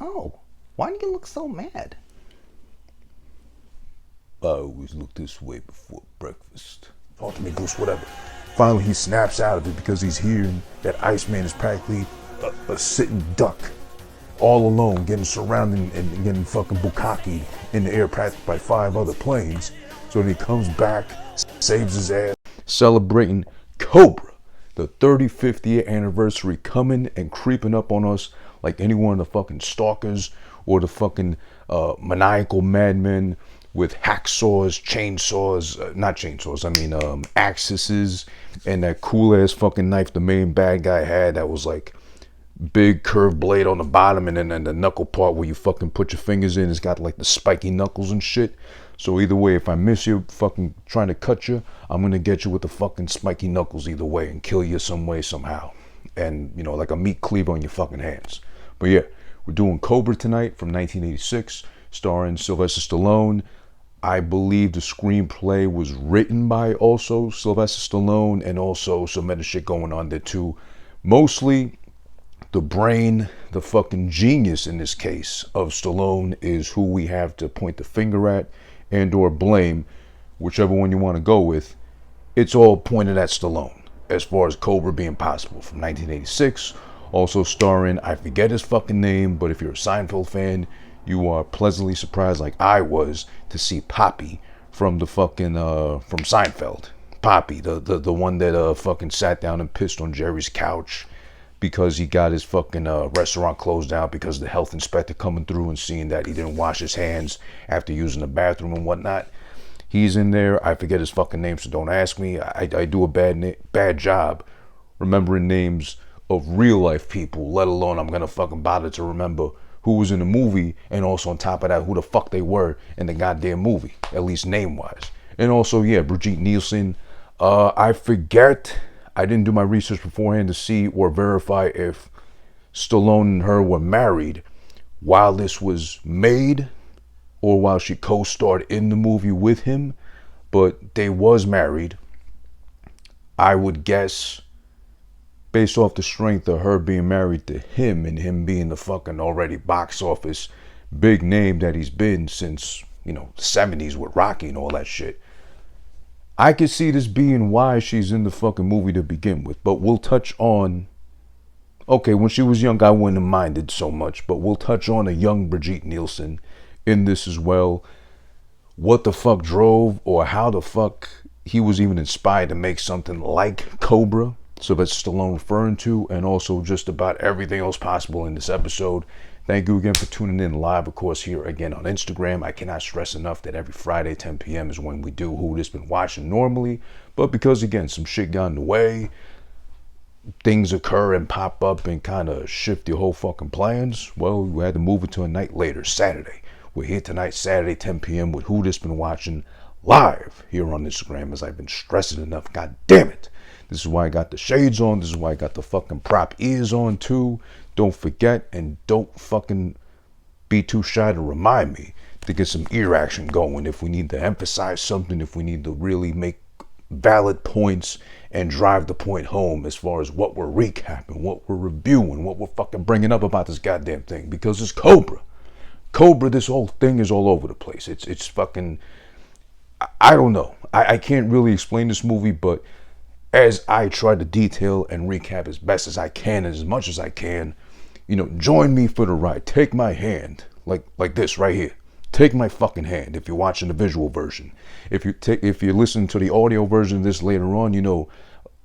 Oh, why do you look so mad? I always look this way before breakfast. Talk to me, Goose, whatever. Finally, he snaps out of it because he's hearing that Iceman is practically a sitting duck, all alone, getting surrounded and getting fucking bukkake in the air practically by 5 other planes. So then he comes back, saves his ass. Celebrating Cobra, the 35th year anniversary, coming and creeping up on us like any one of the fucking stalkers or the fucking maniacal madmen with hacksaws, chainsaws, not chainsaws, I mean axes, and that cool ass fucking knife the main bad guy had that was like big curved blade on the bottom, and then the knuckle part where you fucking put your fingers in, it's got like the spiky knuckles and shit. So either way, if I miss you fucking trying to cut you, I'm gonna get you with the fucking spiky knuckles either way and kill you some way, somehow. And, you know, like a meat cleaver on your fucking hands. But yeah, we're doing Cobra tonight from 1986, starring Sylvester Stallone. I believe the screenplay was written by also Sylvester Stallone, and also some other shit going on there too. Mostly the brain, the fucking genius in this case of Stallone is who we have to point the finger at and or blame, whichever one you want to go with. It's all pointed at Stallone as far as Cobra being possible from 1986. Also starring, I forget his fucking name, but if you're a Seinfeld fan, you are pleasantly surprised like I was to see Poppy from the fucking from Seinfeld. Poppy, the one that fucking sat down and pissed on Jerry's couch because he got his fucking restaurant closed down because of the health inspector coming through and seeing that he didn't wash his hands after using the bathroom and whatnot. He's in there. I forget his fucking name, so don't ask me. I do a bad job remembering names of real life people, let alone I'm gonna fucking bother to remember who was in the movie, and also on top of that, who the fuck they were in the goddamn movie, at least name-wise. And also, yeah, Brigitte Nielsen. I forget, I didn't do my research beforehand to see or verify if Stallone and her were married while this was made or while she co-starred in the movie with him, but they was married. I would guess, based off the strength of her being married to him and him being the fucking already box office big name that he's been since, you know, the 70s with Rocky and all that shit, I could see this being why she's in the fucking movie to begin with. But we'll touch on, okay, when she was young, I wouldn't have minded so much, but we'll touch on a young Brigitte Nielsen in this as well. What the fuck drove, or how the fuck he was even inspired to make something like Cobra, Sylvester Stallone referring to, and also just about everything else possible in this episode. Thank you again for tuning in live, of course, here again on Instagram. I cannot stress enough that every Friday, 10 p.m. is when we do Who This Been Watching normally. But because, again, some shit got in the way, things occur and pop up and kind of shift your whole fucking plans, well, we had to move it to a night later, Saturday. We're here tonight, Saturday, 10 p.m. with Who This Been Watching live here on Instagram, as I've been stressing enough. God damn it. This is why I got the shades on. This is why I got the fucking prop ears on too. Don't forget, and don't fucking be too shy to remind me to get some ear action going if we need to emphasize something, if we need to really make valid points and drive the point home as far as what we're recapping, what we're reviewing, what we're fucking bringing up about this goddamn thing. Because it's Cobra. Cobra, this whole thing is all over the place. It's fucking, I don't know. I can't really explain this movie, but as I try to detail and recap as best as I can, and as much as I can, you know, join me for the ride. Take my hand, like this right here. Take my fucking hand if you're watching the visual version. If you're listening to the audio version of this later on, you know,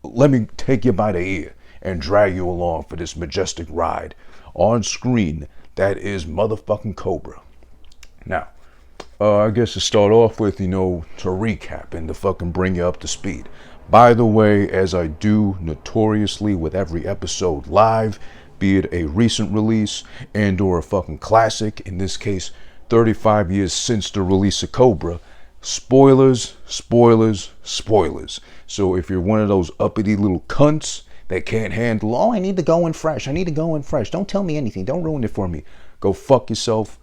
let me take you by the ear and drag you along for this majestic ride on screen that is motherfucking Cobra. Now, I guess to start off with, you know, to recap and to fucking bring you up to speed. By the way, as I do notoriously with every episode live, be it a recent release and or a fucking classic, in this case, 35 years since the release of Cobra, spoilers, spoilers, spoilers. So if you're one of those uppity little cunts that can't handle, oh, I need to go in fresh, don't tell me anything, don't ruin it for me, go fuck yourself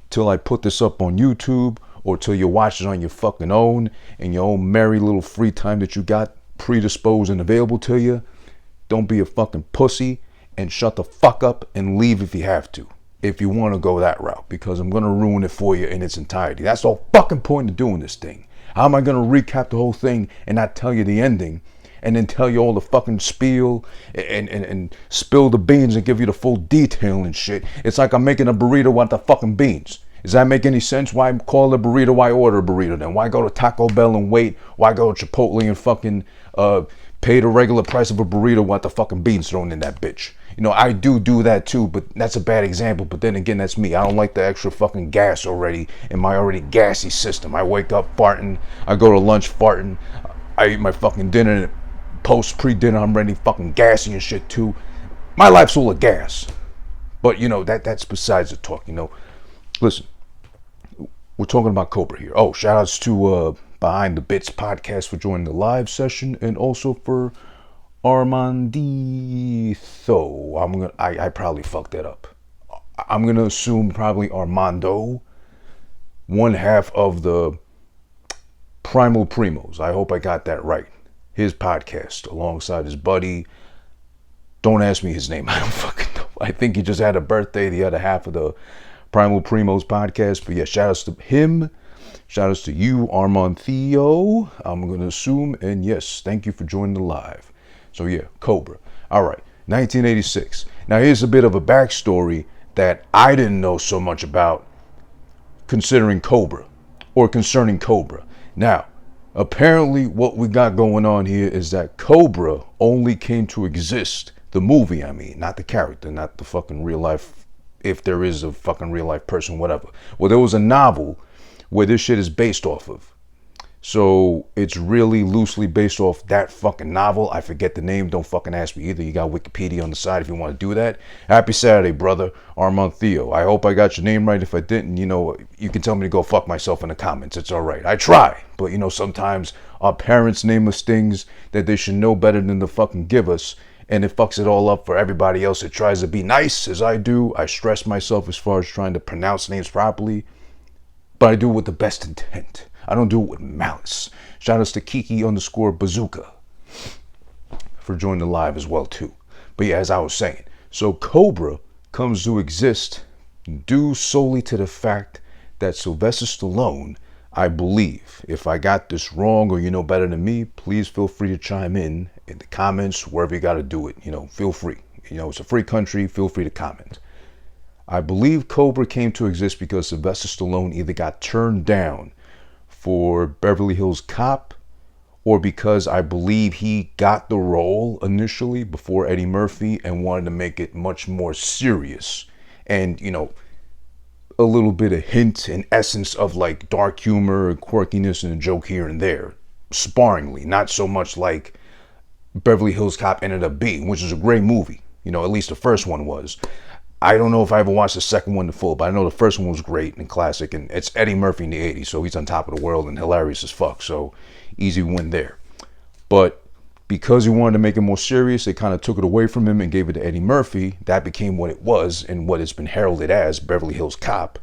till I put this up on YouTube, or till you watch it on your fucking own in your own merry little free time that you got predisposed and available to you. Don't be a fucking pussy and shut the fuck up and leave if you have to. if you want to go that route, because I'm going to ruin it for you in its entirety. That's the whole fucking point of doing this thing. How am I going to recap the whole thing and not tell you the ending and then tell you all the fucking spiel and spill the beans and give you the full detail and shit? It's like I'm making a burrito without the fucking beans. Does that make any sense? Why call it a burrito? Why order a burrito then? Why go to Taco Bell and wait? Why go to Chipotle and fucking pay the regular price of a burrito without the fucking beans thrown in that bitch? You know, I do that too, but that's a bad example. But then again, that's me. I don't like the extra fucking gas already in my already gassy system. I wake up farting. I go to lunch farting. I eat my fucking dinner. Pre-dinner, I'm ready fucking gassy and shit too. My life's full of gas. But, you know, that's besides the talk, you know. Listen, we're talking about Cobra here. Oh, shout outs to Behind the Bits podcast for joining the live session, and also for Armandito. I probably fucked that up. I'm gonna assume probably Armando, one half of the Primal Primos. I hope I got that right. His podcast alongside his buddy. Don't ask me his name. I don't fucking know. I think he just had a birthday, the other half of the Primal Primos podcast. But yeah, shout outs to him. Shout outs to you, Armand Theo. I'm gonna assume. And yes, thank you for joining the live. So yeah, Cobra. All right, 1986. Now here's a bit of a backstory that I didn't know so much about concerning Cobra. Now, apparently what we got going on here is that Cobra only came to exist, the movie I mean, not the character, not the fucking real life, if there is a fucking real life person, whatever. Well, there was a novel where this shit is based off of. So it's really loosely based off that fucking novel. I forget the name. Don't fucking ask me either. You got Wikipedia on the side if you want to do that. Happy Saturday, brother. Armand Theo. I hope I got your name right. If I didn't, you know, you can tell me to go fuck myself in the comments. It's all right. I try. But, you know, sometimes our parents name us things that they should know better than to fucking give us. And it fucks it all up for everybody else that tries to be nice, as I do. I stress myself as far as trying to pronounce names properly. But I do it with the best intent. I don't do it with malice. Shout outs to Kiki_Bazooka for joining the live as well too. But yeah, as I was saying, so Cobra comes to exist due solely to the fact that Sylvester Stallone, I believe, if I got this wrong or you know better than me, please feel free to chime in the comments, wherever you got to do it. You know, feel free. You know, it's a free country. Feel free to comment. I believe Cobra came to exist because Sylvester Stallone either got turned down for Beverly Hills Cop, or because I believe he got the role initially before Eddie Murphy and wanted to make it much more serious and, you know, a little bit of hint and essence of like dark humor and quirkiness and a joke here and there, sparingly, not so much like Beverly Hills Cop ended up being, which is a great movie. You know, at least the first one was. I don't know if I ever watched the second one in full, but I know the first one was great and classic, and it's Eddie Murphy in the 80s, so he's on top of the world and hilarious as fuck, so easy win there. But because he wanted to make it more serious, they kind of took it away from him and gave it to Eddie Murphy. That became what it was and what it's been heralded as, Beverly Hills Cop.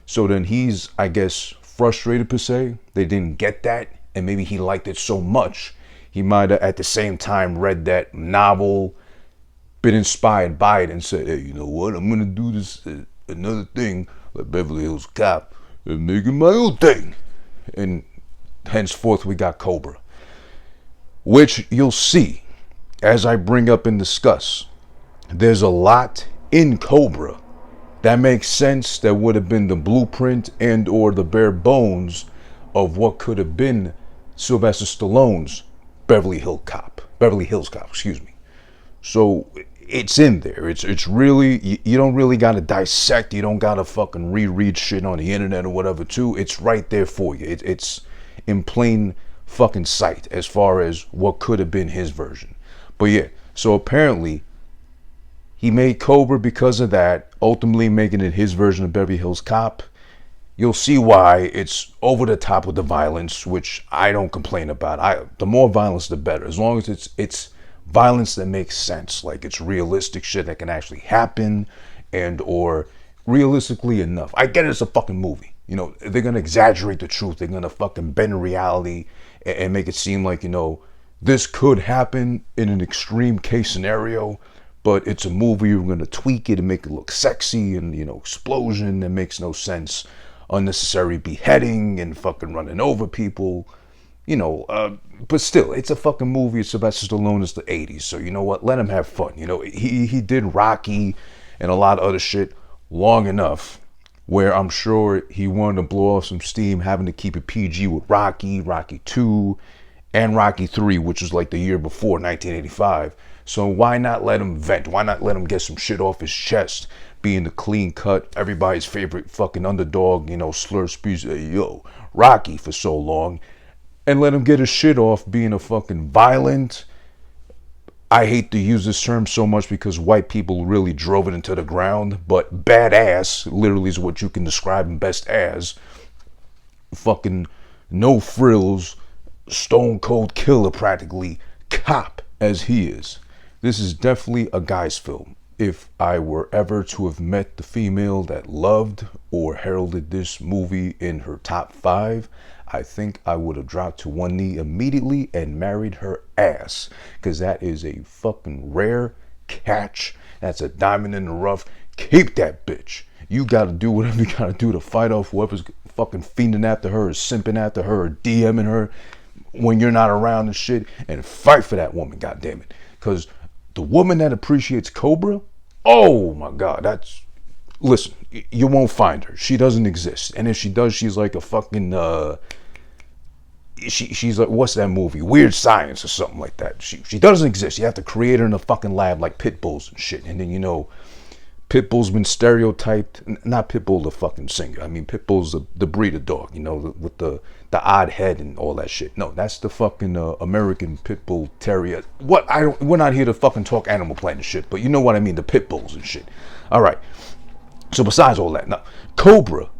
So then he's, I guess, frustrated per se. They didn't get that, and maybe he liked it so much, he might have at the same time read that novel, been inspired by it and said, hey, you know what, I'm gonna do this another thing like Beverly Hills Cop and make it my own thing. And henceforth we got Cobra, which you'll see as I bring up and discuss. There's a lot in Cobra that makes sense, that would have been the blueprint and or the bare bones of what could have been Sylvester Stallone's Beverly Hills Cop, excuse me. So it's in there. It's really, you don't really got to dissect. You don't got to fucking reread shit on the internet or whatever too. It's right there for you. It's in plain fucking sight as far as what could have been his version. But yeah, so apparently he made Cobra because of that, ultimately making it his version of Beverly Hills Cop. You'll see why it's over the top with the violence, which I don't complain about. The more violence, the better. As long as it's violence that makes sense, like it's realistic shit that can actually happen, and or realistically enough. I get it, it's a fucking movie. You know, they're gonna exaggerate the truth. They're gonna fucking bend reality and make it seem like, you know, this could happen in an extreme case scenario, but it's a movie. We're going to tweak it and make it look sexy and, you know, explosion that makes no sense. Unnecessary beheading and fucking running over people. You know, but still, it's a fucking movie. It's Sylvester Stallone. It's the 80s. So, you know what? Let him have fun. You know, he did Rocky and a lot of other shit long enough where I'm sure he wanted to blow off some steam, having to keep it PG with Rocky, Rocky 2, and Rocky 3, which was like the year before, 1985. So why not let him vent? Why not let him get some shit off his chest? Being the clean cut, everybody's favorite fucking underdog, you know, slur speech, yo, Rocky for so long. And let him get his shit off being a fucking violent. I hate to use this term so much because white people really drove it into the ground, but badass literally is what you can describe him best as. Fucking no frills, stone cold killer practically, cop as he is. This is definitely a guy's film. If I were ever to have met the female that loved or heralded this movie in her top 5, I think I would have dropped to one knee immediately and married her ass. Because that is a fucking rare catch. That's a diamond in the rough. Keep that bitch. You gotta do whatever you gotta do to fight off whoever's fucking fiending after her or simping after her or DMing her when you're not around and shit. And fight for that woman, goddammit. Because the woman that appreciates Cobra, oh my God, that's... Listen, you won't find her. She doesn't exist. And if she does, she's like a fucking... She's like, what's that movie? Weird Science or something like that. She doesn't exist. You have to create her in a fucking lab like pit bulls and shit. And then, you know, Pitbull's been stereotyped. Not Pitbull the fucking singer. I mean, Pitbull's the breed of dog, you know, with the odd head and all that shit. No, that's the fucking American Pitbull Terrier. We're not here to fucking talk Animal Planet shit, but you know what I mean, the Pitbulls and shit. All right. So besides all that, now, Cobra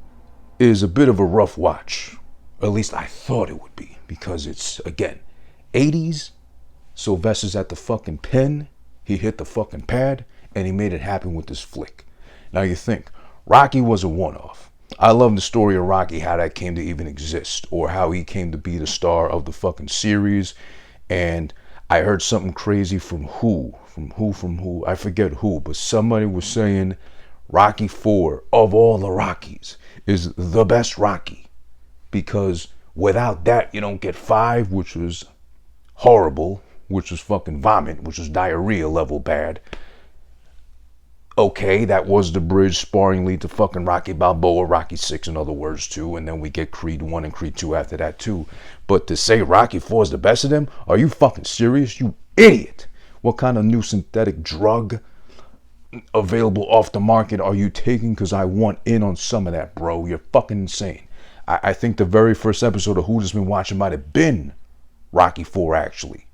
is a bit of a rough watch. Or at least I thought it would be, because it's, again, 80s, Sylvester's at the fucking pen, he hit the fucking pad, and he made it happen with this flick. Now you think, Rocky was a one-off. I love the story of Rocky, how that came to even exist, or how he came to be the star of the fucking series. And I heard something crazy from who, I forget who, but somebody was saying Rocky 4, of all the Rockies, is the best Rocky. Because without that, you don't get 5, which was horrible, which was fucking vomit, which was diarrhea level bad. Okay, that was the bridge sparring lead to fucking Rocky Balboa, Rocky 6 in other words too, and then we get Creed 1 and Creed 2 after that too. But to say Rocky 4 is the best of them, are you fucking serious? You idiot! What kind of new synthetic drug available off the market are you taking? Because I want in on some of that, bro. You're fucking insane. I think the very first episode of Who Just Been Watching might have been Rocky 4 actually.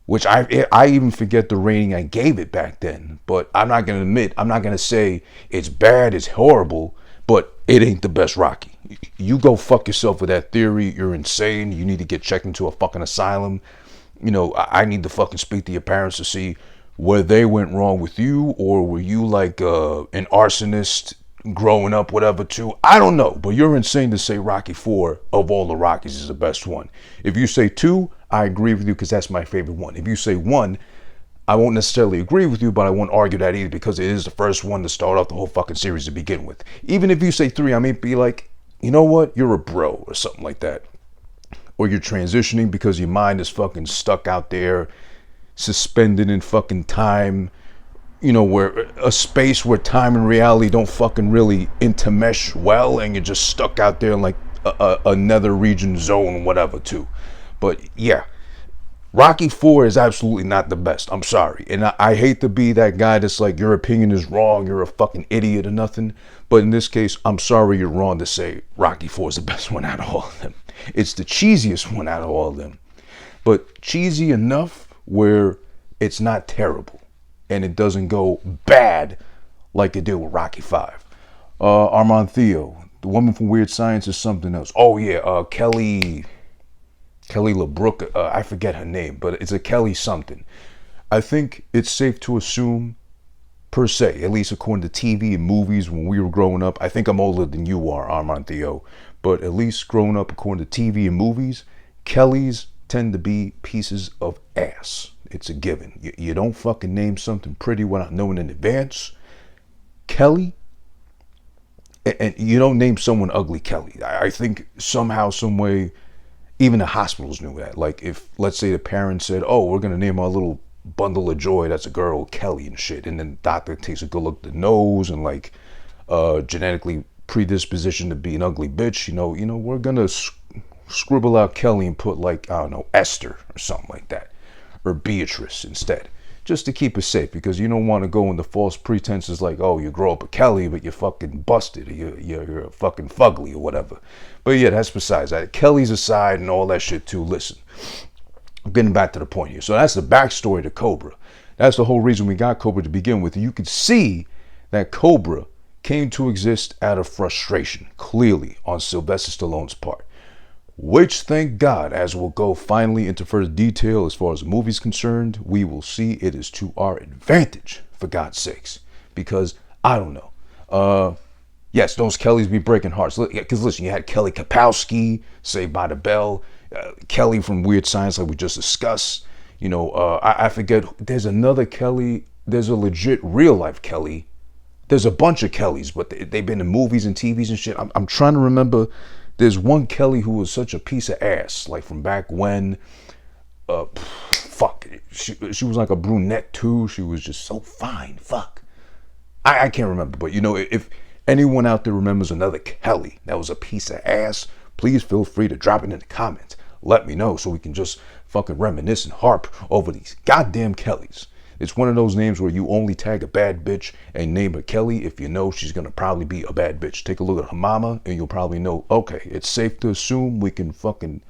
Which I even forget the rating I gave it back then. But I'm not going to admit, I'm not going to say it's bad, it's horrible, but it ain't the best Rocky. You go fuck yourself with that theory. You're insane. You need to get checked into a fucking asylum. You know, I need to fucking speak to your parents to see where they went wrong with you, or were you like an arsonist growing up, whatever, too. I don't know, but you're insane to say Rocky 4 of all the Rockies is the best one. If you say 2, I agree with you because that's my favorite one. If you say 1, I won't necessarily agree with you, but I won't argue that either because it is the first one to start off the whole fucking series to begin with. Even if you say 3, I may be like, you know what, you're a bro or something like that. Or you're transitioning because your mind is fucking stuck out there, suspended in fucking time. You know, where a space where time and reality don't fucking really intermesh well, and you're just stuck out there in like a nether region zone, whatever, too. But yeah, Rocky 4 is absolutely not the best. I'm sorry. And I hate to be that guy that's like, your opinion is wrong, you're a fucking idiot or nothing. But in this case, I'm sorry you're wrong to say Rocky 4 is the best one out of all of them. It's the cheesiest one out of all of them. But cheesy enough where it's not terrible. And it doesn't go bad like it did with Rocky 5. Armand Theo, the woman from Weird Science, is something else. Oh yeah, Kelly LeBrook, I forget her name, but it's a Kelly something. I think it's safe to assume, per se, at least according to TV and movies when we were growing up. I think I'm older than you are, Armand Theo, but at least growing up according to TV and movies, Kellys tend to be pieces of ass. It's a given. You don't fucking name something pretty without knowing in advance. Kelly, and you don't name someone ugly Kelly. I think somehow, some way, even the hospitals knew that. Like if, let's say the parents said, oh, we're going to name our little bundle of joy that's a girl Kelly and shit. And then the doctor takes a good look at the nose and like genetically predisposition to be an ugly bitch. We're going to scribble out Kelly and put like, I don't know, Esther or something like that. Or Beatrice instead. Just to keep it safe, because you don't want to go into false pretenses like, oh, you grow up a Kelly, but you're fucking busted, or you're a fucking fugly or whatever. But yeah, that's besides that. Kelly's aside and all that shit too. Listen, I'm getting back to the point here. So that's the backstory to Cobra. That's the whole reason we got Cobra to begin with. You could see that Cobra came to exist out of frustration, clearly, on Sylvester Stallone's part. Which, thank God, as we'll go finally into further detail as far as the movie's concerned, we will see it is to our advantage, for God's sakes. Because, I don't know. Yes, those Kellys be breaking hearts. Because listen, you had Kelly Kapowski, Saved by the Bell, Kelly from Weird Science like we just discussed. I forget, there's another Kelly, there's a legit real life Kelly. There's a bunch of Kellys, but they've been in movies and TVs and shit. I'm trying to remember. There's one Kelly who was such a piece of ass, like from back when, she was like a brunette too. She was just so fine, I can't remember, but if anyone out there remembers another Kelly that was a piece of ass, please feel free to drop it in the comments. Let me know so we can just fucking reminisce and harp over these goddamn Kellys. It's one of those names where you only tag a bad bitch and name her Kelly if you know she's going to probably be a bad bitch. Take a look at her mama and you'll probably know, okay, it's safe to assume we can fucking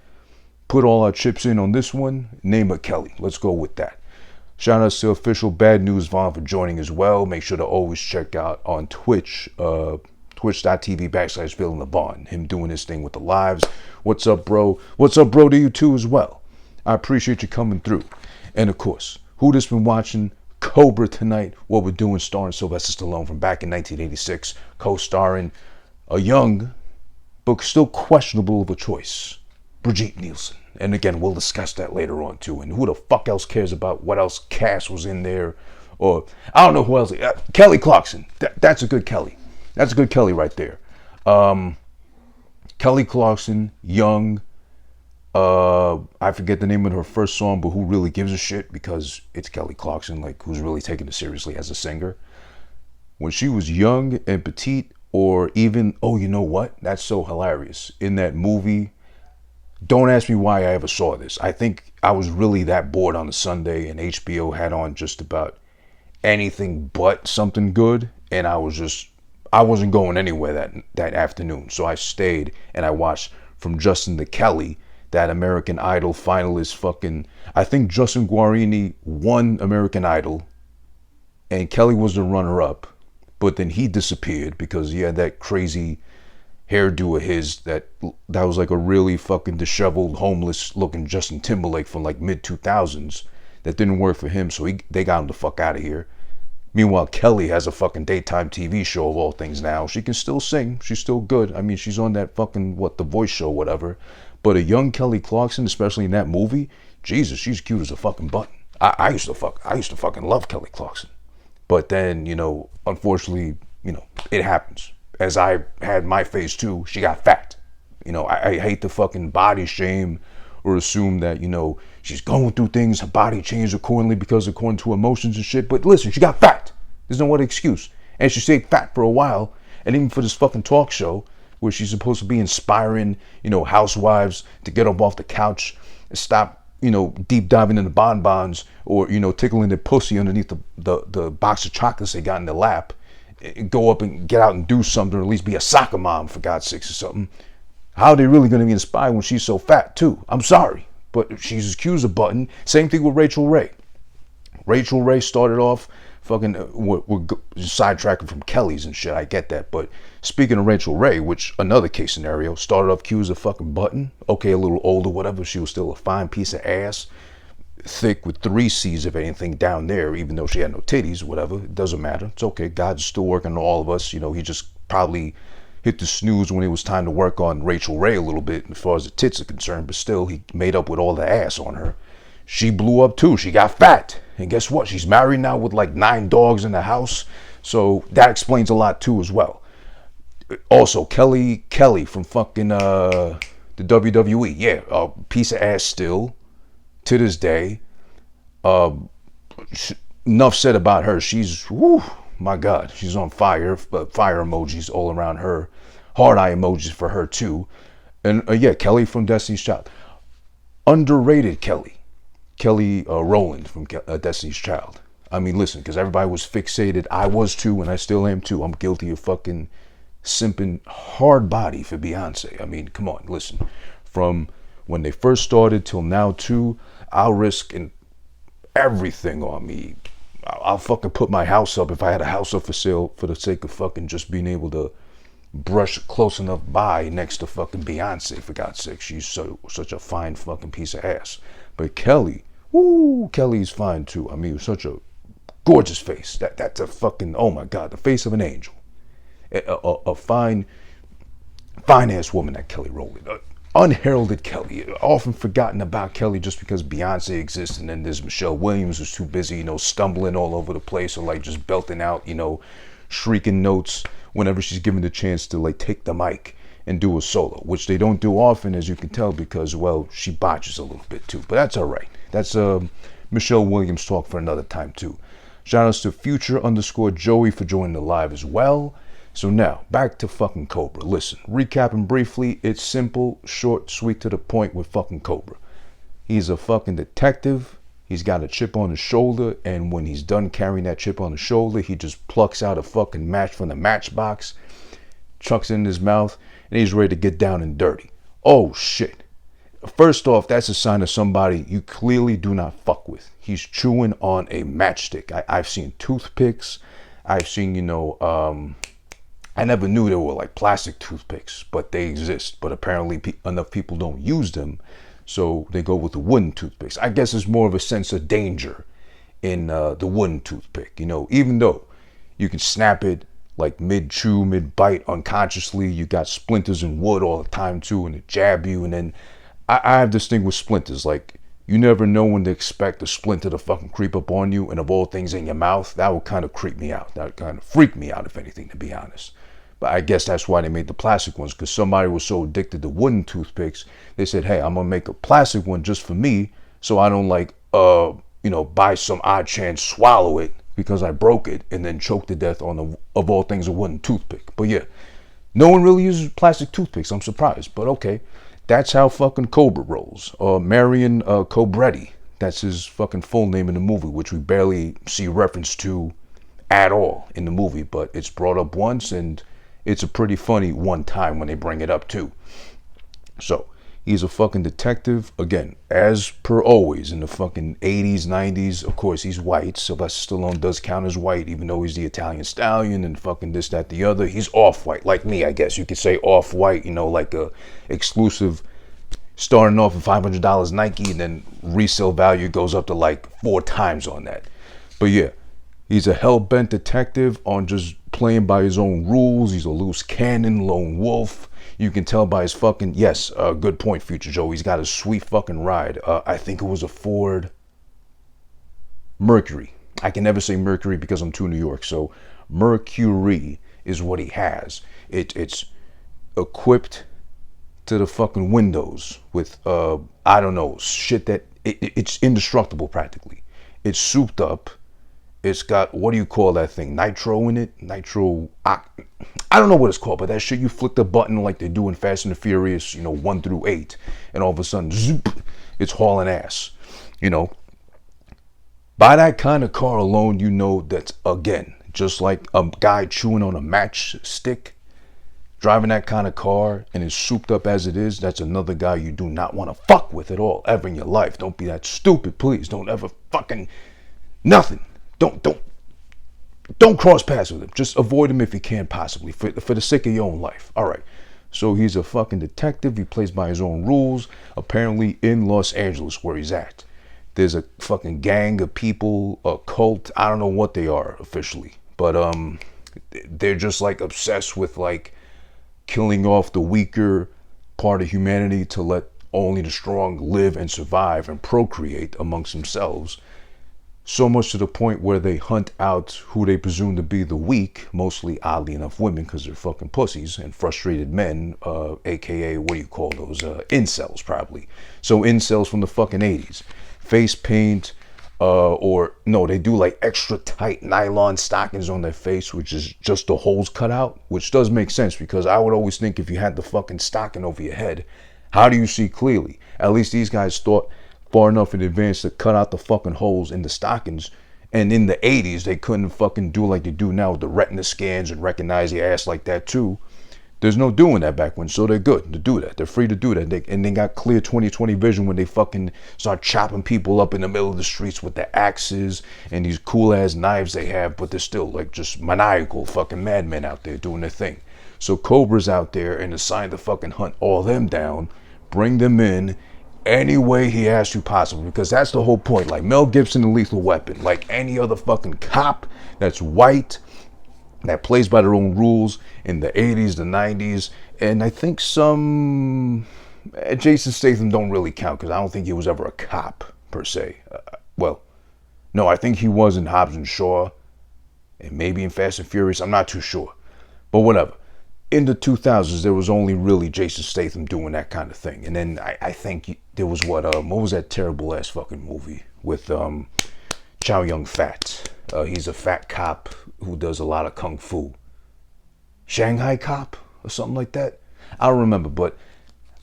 put all our chips in on this one. Name her Kelly. Let's go with that. Shout out to official Bad News Vaughn for joining as well. Make sure to always check out on Twitch, twitch.tv/FeelingTheVaughn. Him doing his thing with the lives. What's up, bro? What's up, bro, to you too as well. I appreciate you coming through. And of course, who just been watching Cobra tonight? What we're doing, starring Sylvester Stallone from back in 1986, co-starring a young but still questionable of a choice, Brigitte Nielsen. And again, we'll discuss that later on too. And who the fuck else cares about what else cast was in there? Or I don't know who else. Kelly Clarkson. That's a good Kelly. That's a good Kelly right there. Kelly Clarkson, young. I forget the name of her first song, but who really gives a shit, because it's Kelly Clarkson, like who's really taking it seriously as a singer. When she was young and petite, or even, oh, you know what? That's so hilarious. In that movie, don't ask me why I ever saw this. I think I was really that bored on a Sunday and HBO had on just about anything but something good. And I wasn't going anywhere that afternoon. So I stayed and I watched From Justin to Kelly, that American Idol finalist fucking, I think Justin Guarini won American Idol and Kelly was the runner-up, but then he disappeared because he had that crazy hairdo of his that was like a really fucking disheveled, homeless looking Justin Timberlake from like mid-2000s that didn't work for him, so they got him the fuck out of here. Meanwhile, Kelly has a fucking daytime TV show of all things now. She can still sing. She's still good. I mean, she's on that fucking, The Voice show, whatever. But a young Kelly Clarkson, especially in that movie, Jesus, she's cute as a fucking button. I used to fucking love Kelly Clarkson. But then, unfortunately, it happens. As I had my phase too, she got fat. I hate to fucking body shame or assume that, she's going through things, her body changed accordingly according to emotions and shit. But listen, she got fat. There's no other excuse. And she stayed fat for a while. And even for this fucking talk show, where she's supposed to be inspiring, housewives to get up off the couch and stop, deep diving into bonbons or, tickling their pussy underneath the box of chocolates they got in their lap, and go up and get out and do something, or at least be a soccer mom, for God's sakes, or something. How are they really going to be inspired when she's so fat too? I'm sorry, but she's as cute as a button. Same thing with Rachel Ray. Rachel Ray started off fucking, we're sidetracking from Kelly's and shit, I get that, but speaking of Rachel Ray, which another case scenario, started off cute as a fucking button, okay, a little older, whatever, she was still a fine piece of ass, thick with 3 C's if anything down there, even though she had no titties, whatever, it doesn't matter, it's okay, God's still working on all of us, he just probably hit the snooze when it was time to work on Rachel Ray a little bit as far as the tits are concerned, but still, he made up with all the ass on her. she blew up too. She got fat. And guess what? She's married now with like 9 dogs in the house. So that explains a lot too as well. Also, Kelly from fucking the WWE. Yeah, a piece of ass still to this day. Enough said about her. She's, whoo, my God, she's on fire. Fire emojis all around her. Hard eye emojis for her too. And yeah, Kelly from Destiny's Child. Underrated Kelly Rowland from Destiny's Child. I mean, listen, because everybody was fixated. I was too, and I still am too. I'm guilty of fucking simping hard body for Beyonce. I mean, come on, listen. From when they first started till now too, I'll risk everything on me. I'll fucking put my house up if I had a house up for sale for the sake of fucking just being able to brush close enough by next to fucking Beyonce, for God's sake. She's such a fine fucking piece of ass. But Kelly, woo, Kelly's fine too. I mean, such a gorgeous face. That's a fucking, oh my God, the face of an angel. A fine ass woman, that Kelly Rowland. Unheralded Kelly. Often forgotten about Kelly just because Beyonce exists, and then there's Michelle Williams who's too busy, stumbling all over the place, or like just belting out, shrieking notes whenever she's given the chance to like take the mic and do a solo, which they don't do often, as you can tell, because, well, she botches a little bit too. But that's all right. That's Michelle Williams talk for another time too. Shout outs to Future_Joey for joining the live as well. So now, back to fucking Cobra. Listen, recapping briefly, it's simple, short, sweet, to the point with fucking Cobra. He's a fucking detective. He's got a chip on his shoulder, and when he's done carrying that chip on his shoulder, he just plucks out a fucking match from the matchbox, chucks it in his mouth, and he's ready to get down and dirty. Oh shit. First off, that's a sign of somebody you clearly do not fuck with. He's chewing on a matchstick. I've seen toothpicks. I've seen, I never knew there were like plastic toothpicks, but they exist. But apparently enough people don't use them, so they go with the wooden toothpicks. I guess there's more of a sense of danger in the wooden toothpick. Even though you can snap it like mid-chew, mid-bite unconsciously, you got splinters in wood all the time too, and it jab you. And then I have this thing with splinters. Like, you never know when to expect a splinter to fucking creep up on you, and of all things in your mouth, that would kind of creep me out. That would kind of freak me out, if anything, to be honest. But I guess that's why they made the plastic ones, because somebody was so addicted to wooden toothpicks, they said, hey, I'm going to make a plastic one just for me, so I don't by some odd chance swallow it because I broke it and then choke to death on of all things, a wooden toothpick. But yeah, no one really uses plastic toothpicks. I'm surprised, but okay. That's how fucking Cobra rolls. Marion Cobretti, that's his fucking full name in the movie, which we barely see reference to at all in the movie, but it's brought up once, and it's a pretty funny one time when they bring it up too. So, he's a fucking detective. Again, as per always in the fucking 80s, 90s, of course, he's white. Sylvester Stallone does count as white, even though he's the Italian stallion and fucking this, that, the other. He's off-white, like me, I guess. You could say off-white, like a exclusive, starting off at $500 Nike, and then resale value goes up to like 4 times on that. But yeah, he's a hell-bent detective on just playing by his own rules. He's a loose cannon, lone wolf. You can tell by his fucking, yes, good point, Future Joe. He's got a sweet fucking ride. I think it was a Ford Mercury. I can never say Mercury because I'm too New York. So Mercury is what he has. It's equipped to the fucking windows with, I don't know, shit that, it's indestructible practically. It's souped up. It's got, what do you call that thing? Nitro in it? I don't know what it's called, but that shit, you flick the button like they do in Fast and the Furious, 1 through 8, and all of a sudden, zoop, it's hauling ass. By that kind of car alone, that's, again, just like a guy chewing on a matchstick, driving that kind of car, and it's souped up as it is, that's another guy you do not want to fuck with at all, ever in your life. Don't be that stupid, please. Don't ever fucking, nothing. Don't cross paths with him. Just avoid him if you can possibly, for the sake of your own life. All right. So he's a fucking detective. He plays by his own rules. Apparently in Los Angeles, where he's at, there's a fucking gang of people, a cult. I don't know what they are officially, but they're just like obsessed with like killing off the weaker part of humanity to let only the strong live and survive and procreate amongst themselves. So much to the point where they hunt out who they presume to be the weak, mostly oddly enough women because they're fucking pussies, and frustrated men, aka what do you call those, incels probably. So incels from the fucking 80s. Face paint, or no, they do like extra tight nylon stockings on their face, which is just the holes cut out, which does make sense because I would always think if you had the fucking stocking over your head, how do you see clearly? At least these guys thought far enough in advance to cut out the fucking holes in the stockings. And in the 80s, they couldn't fucking do like they do now with the retina scans and recognize your ass like that too. There's no doing that back when, so they're good to do that. They're free to do that. And they got clear 20/20 vision when they fucking start chopping people up in the middle of the streets with their axes and these cool ass knives they have, but they're still like just maniacal fucking madmen out there doing their thing. So Cobra's out there and assigned to fucking hunt all them down, bring them in any way he has to possible, because that's the whole point. Like Mel Gibson in Lethal Weapon, like any other fucking cop that's white, that plays by their own rules in the 80s, the 90s, and I think some Jason Statham don't really count because I don't think he was ever a cop per se. Well, no, I think he was in Hobbs and Shaw and maybe in Fast and Furious. I'm not too sure, but whatever. In the 2000s, there was only really Jason Statham doing that kind of thing. And then I think there was what was that terrible ass fucking movie with Chow Yun-fat? He's a fat cop who does a lot of kung fu. Shanghai Cop or something like that. I don't remember, but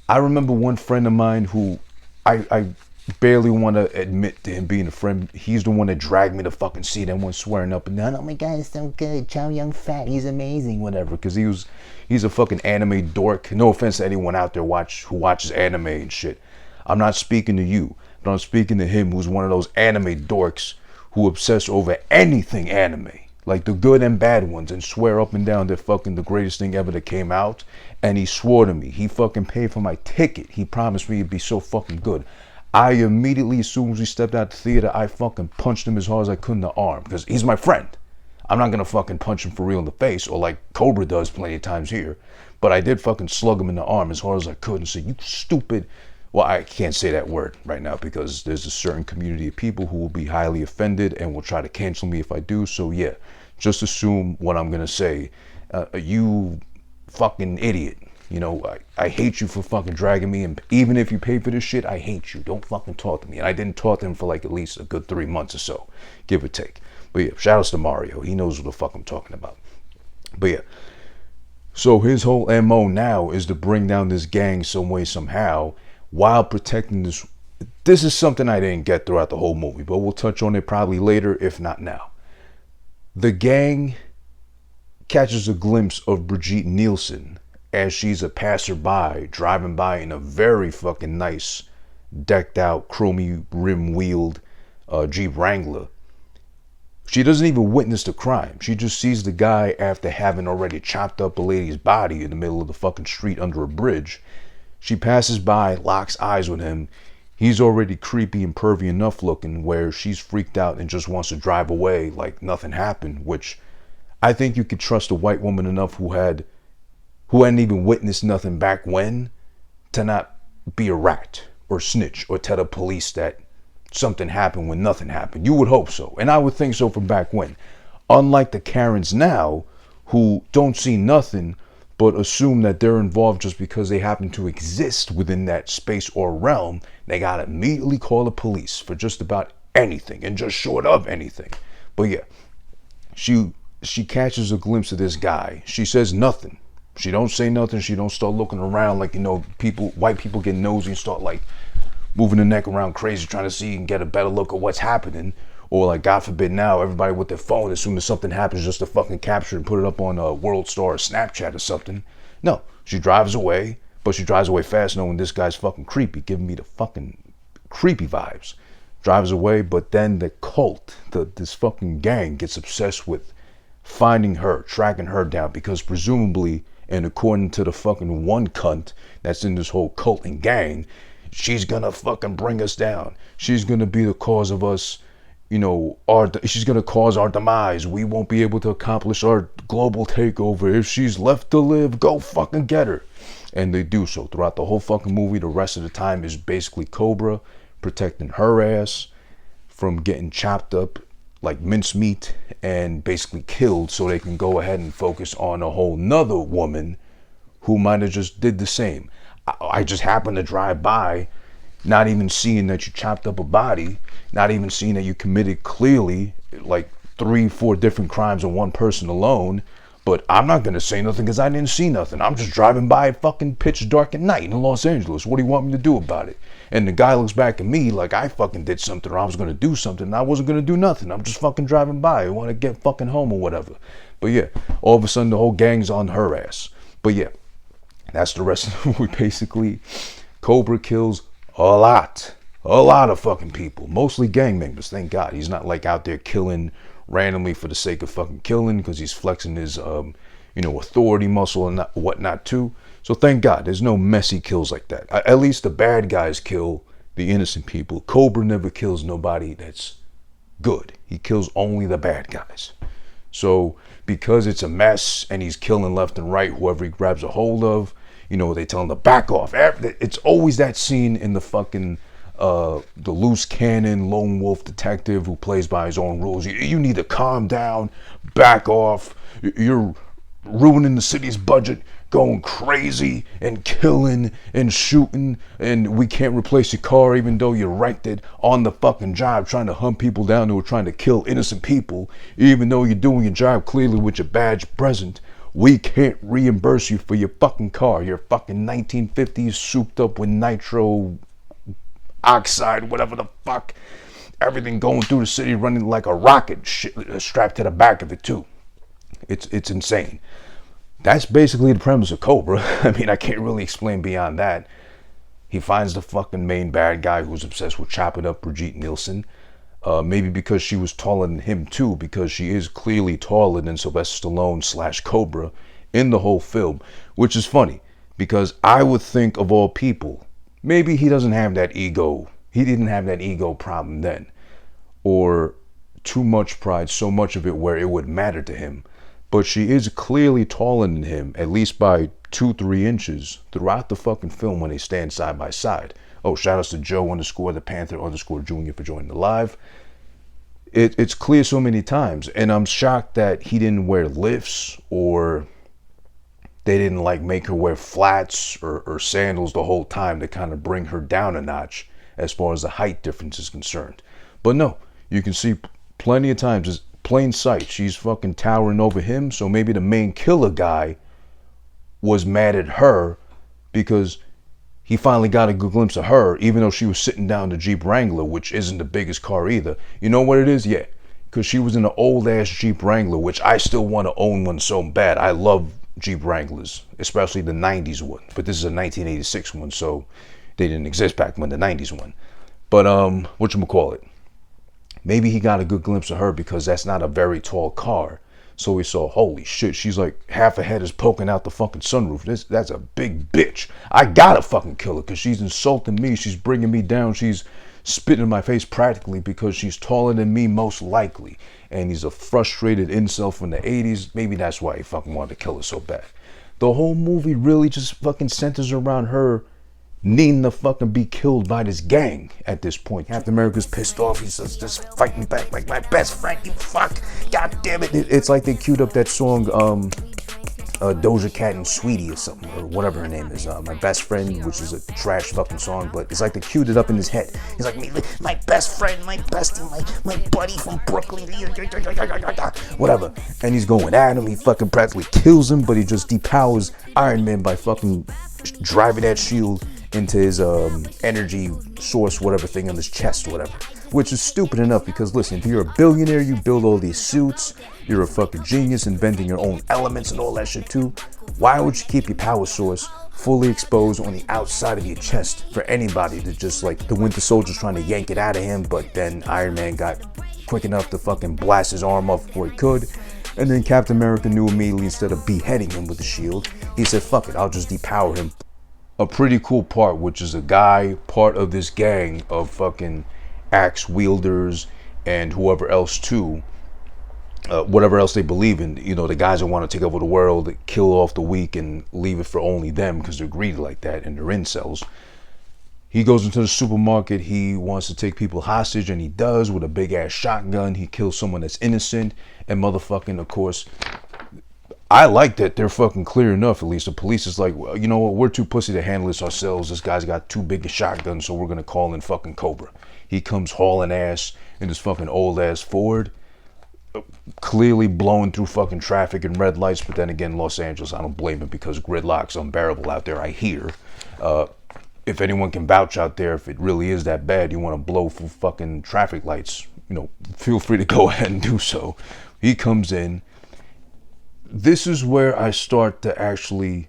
I remember one friend of mine who I barely want to admit to him being a friend. He's the one that dragged me to fucking see that one swearing up and down, oh my god, it's so good, Chow Yun-fat, he's amazing, whatever, because he's a fucking anime dork. No offense to anyone out there who watches anime and shit. I'm not speaking to you, but I'm speaking to him, who's one of those anime dorks who obsess over anything anime, like the good and bad ones, and swear up and down they're fucking the greatest thing ever that came out. And he swore to me, he fucking paid for my ticket, he promised me it'd be so fucking good. I immediately, as soon as we stepped out the theater, I fucking punched him as hard as I could in the arm, because he's my friend. I'm not gonna fucking punch him for real in the face, or like Cobra does plenty of times here, but I did fucking slug him in the arm as hard as I could and say, you stupid. Well, I can't say that word right now because there's a certain community of people who will be highly offended and will try to cancel me if I do. So yeah, just assume what I'm gonna say. You fucking idiot. You know, I hate you for fucking dragging me, and even if you pay for this shit, I hate you. Don't fucking talk to me. And I didn't talk to him for like at least a good 3 months or so, give or take. But yeah, shout outs to Mario. He knows what the fuck I'm talking about. But yeah, so his whole MO now is to bring down this gang some way, somehow, while protecting this. This is something I didn't get throughout the whole movie, but we'll touch on it probably later, if not now. The gang catches a glimpse of Brigitte Nielsen as she's a passerby driving by in a very fucking nice, decked out, chromey rim wheeled Jeep Wrangler. She doesn't even witness the crime. She just sees the guy after having already chopped up a lady's body in the middle of the fucking street under a bridge. She passes by, locks eyes with him. He's already creepy and pervy enough looking where she's freaked out and just wants to drive away like nothing happened, which I think you could trust a white woman enough who hadn't even witnessed nothing back when to not be a rat or snitch or tell the police that something happened when nothing happened. You would hope so, and I would think so from back when. Unlike the Karens now, who don't see nothing but assume that they're involved just because they happen to exist within that space or realm, they gotta immediately call the police for just about anything and just short of anything. But yeah, she catches a glimpse of this guy. She says nothing. She don't say nothing. She don't start looking around like, you know, white people get nosy and start like moving the neck around crazy, trying to see and get a better look at what's happening. Or like, God forbid now, everybody with their phone, as soon as something happens, just to fucking capture and put it up on a World Star or Snapchat or something. No, she drives away, but she drives away fast knowing this guy's fucking creepy, giving me the fucking creepy vibes. Drives away, but then the cult, this fucking gang gets obsessed with finding her, tracking her down, because presumably, and according to the fucking one cunt that's in this whole cult and gang, she's gonna fucking bring us down. She's gonna be the cause of us, you know, she's gonna cause our demise. We won't be able to accomplish our global takeover. If she's left to live, go fucking get her. And they do so throughout the whole fucking movie. The rest of the time is basically Cobra protecting her ass from getting chopped up like mincemeat and basically killed, so they can go ahead and focus on a whole nother woman who might have just did the same. I just happened to drive by, not even seeing that you chopped up a body, not even seeing that you committed clearly like 3-4 different crimes on one person alone. But I'm not gonna say nothing because I didn't see nothing. I'm just driving by fucking pitch dark at night in Los Angeles. What do you want me to do about it? And the guy looks back at me like I fucking did something, or I was gonna do something, and I wasn't gonna do nothing. I'm just fucking driving by. I want to get fucking home or whatever. But yeah, all of a sudden the whole gang's on her ass. But yeah, that's the rest of the movie basically. Cobra kills a lot of fucking people, mostly gang members. Thank God he's not like out there killing randomly for the sake of fucking killing, because he's flexing his authority muscle and whatnot too. So thank God there's no messy kills like that. At least the bad guys kill the innocent people. Cobra never kills nobody that's good. He kills only the bad guys. So because it's a mess and he's killing left and right whoever he grabs a hold of, they tell him to back off. It's always that scene in the fucking the loose cannon lone wolf detective who plays by his own rules. You need to calm down, back off. You're ruining the city's budget, going crazy and killing and shooting, and we can't replace your car even though you wrecked it on the fucking job trying to hunt people down who are trying to kill innocent people. Even though you're doing your job clearly with your badge present, we can't reimburse you for your fucking car. Your fucking 1950s souped up with nitro oxide, whatever the fuck, everything going through the city running like a rocket, strapped to the back of it too. It's insane. That's basically the premise of Cobra. I mean, I can't really explain beyond that. He finds the fucking main bad guy who's obsessed with chopping up Brigitte Nielsen. Maybe because she was taller than him too, because she is clearly taller than Sylvester Stallone / Cobra in the whole film, which is funny because I would think of all people, maybe he doesn't have that ego. He didn't have that ego problem then, or too much pride, so much of it where it would matter to him. But she is clearly taller than him, at least by 2-3 inches throughout the fucking film when they stand side by side. Oh, shout outs to Joe _ the Panther _ Junior for joining the live. It's clear so many times, and I'm shocked that he didn't wear lifts, or they didn't like make her wear flats or sandals the whole time to kind of bring her down a notch as far as the height difference is concerned. But no, you can see plenty of times, it's plain sight, she's fucking towering over him. So maybe the main killer guy was mad at her because he finally got a good glimpse of her, even though she was sitting down the Jeep Wrangler, which isn't the biggest car either. You know what it is? Yeah, because she was in an old ass Jeep Wrangler, which I still want to own one so bad. I love Jeep Wranglers, especially the 90s one, but this is a 1986 one, so they didn't exist back when, the 90s one. But whatchamacallit, maybe he got a good glimpse of her because that's not a very tall car. So he saw, holy shit, she's like half a head is poking out the fucking sunroof. That's a big bitch. I gotta fucking kill her because she's insulting me. She's bringing me down. She's spitting in my face practically because she's taller than me, most likely. And he's a frustrated incel from the 80s. Maybe that's why he fucking wanted to kill her so bad. The whole movie really just fucking centers around her needing to fucking be killed by this gang at this point. Captain America's pissed off. He says, just fight me back like my best friend, you fuck. God damn it. It's like they queued up that song, Doja Cat and Sweetie or something, or whatever her name is. My Best Friend, which is a trash fucking song, but it's like they queued it up in his head. He's like, my best friend, my bestie, my buddy from Brooklyn, whatever. And he's going at him. He fucking practically kills him, but he just depowers Iron Man by fucking driving that shield into his energy source, whatever thing on his chest, whatever. Which is stupid enough because, listen, if you're a billionaire, you build all these suits, you're a fucking genius inventing your own elements and all that shit too. Why would you keep your power source fully exposed on the outside of your chest for anybody to just, like, the Winter Soldier's trying to yank it out of him, but then Iron Man got quick enough to fucking blast his arm off before he could. And then Captain America knew immediately, instead of beheading him with the shield, he said, fuck it, I'll just depower him. A pretty cool part, which is a guy, part of this gang of fucking axe wielders and whoever else too, whatever else they believe in. You know, the guys that want to take over the world, kill off the weak and leave it for only them because they're greedy like that and they're incels. He goes into the supermarket. He wants to take people hostage, and he does with a big ass shotgun. He kills someone that's innocent, and motherfucking, of course, I like that they're fucking clear enough. At least the police is like, well, you know what? We're too pussy to handle this ourselves. This guy's got too big a shotgun, so we're gonna call in fucking Cobra. He comes hauling ass in this fucking old ass Ford, clearly blowing through fucking traffic and red lights. But then again, Los Angeles, I don't blame him because gridlock's unbearable out there. I hear. If anyone can vouch out there, if it really is that bad, you want to blow through fucking traffic lights, you know, feel free to go ahead and do so. He comes in. This is where I start to actually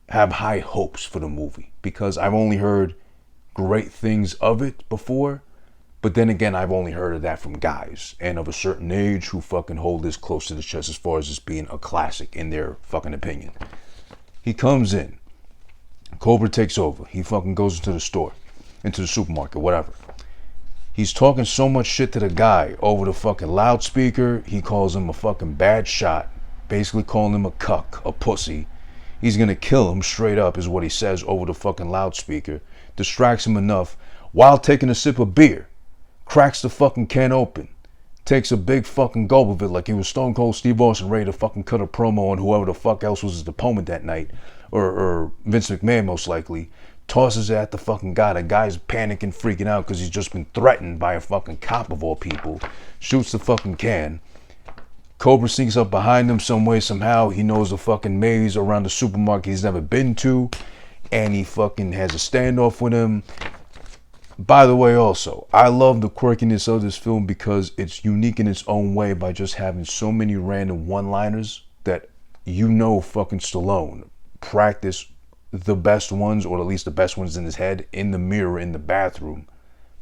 have high hopes for the movie because I've only heard great things of it before. But then again, I've only heard of that from guys and of a certain age who fucking hold this close to the chest as far as this being a classic in their fucking opinion. He comes in. Cobra takes over. He fucking goes into the store, into the supermarket, whatever. He's talking so much shit to the guy over the fucking loudspeaker. He calls him a fucking bad shot, basically calling him a cuck, a pussy. He's gonna kill him straight up is what he says over the fucking loudspeaker. Distracts him enough while taking a sip of beer. Cracks the fucking can open. Takes a big fucking gulp of it like he was Stone Cold Steve Austin ready to fucking cut a promo on whoever the fuck else was his opponent that night. Or Vince McMahon most likely. Tosses it at the fucking guy. The guy's panicking, freaking out because he's just been threatened by a fucking cop of all people. Shoots the fucking can. Cobra sneaks up behind him some way, somehow. He knows the fucking maze around the supermarket he's never been to. And he fucking has a standoff with him. By the way, also, I love the quirkiness of this film because it's unique in its own way by just having so many random one-liners that you know fucking Stallone practice the best ones, or at least the best ones in his head, in the mirror in the bathroom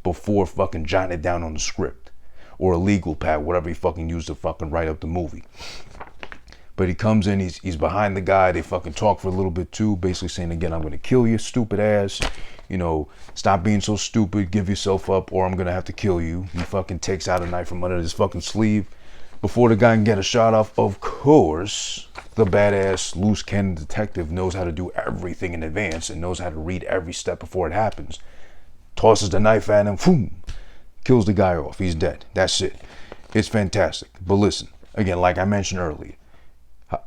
before fucking jotting it down on the script or a legal pad, whatever he fucking used to fucking write up the movie. But he comes in, he's behind the guy. They fucking talk for a little bit too, basically saying again, I'm gonna kill you, stupid ass. You know, stop being so stupid, give yourself up, or I'm gonna have to kill you. He fucking takes out a knife from under his fucking sleeve. Before the guy can get a shot off, of course, the badass loose cannon detective knows how to do everything in advance and knows how to read every step before it happens. Tosses the knife at him, boom, kills the guy off. He's dead. That's it. It's fantastic. But listen, again, like I mentioned earlier,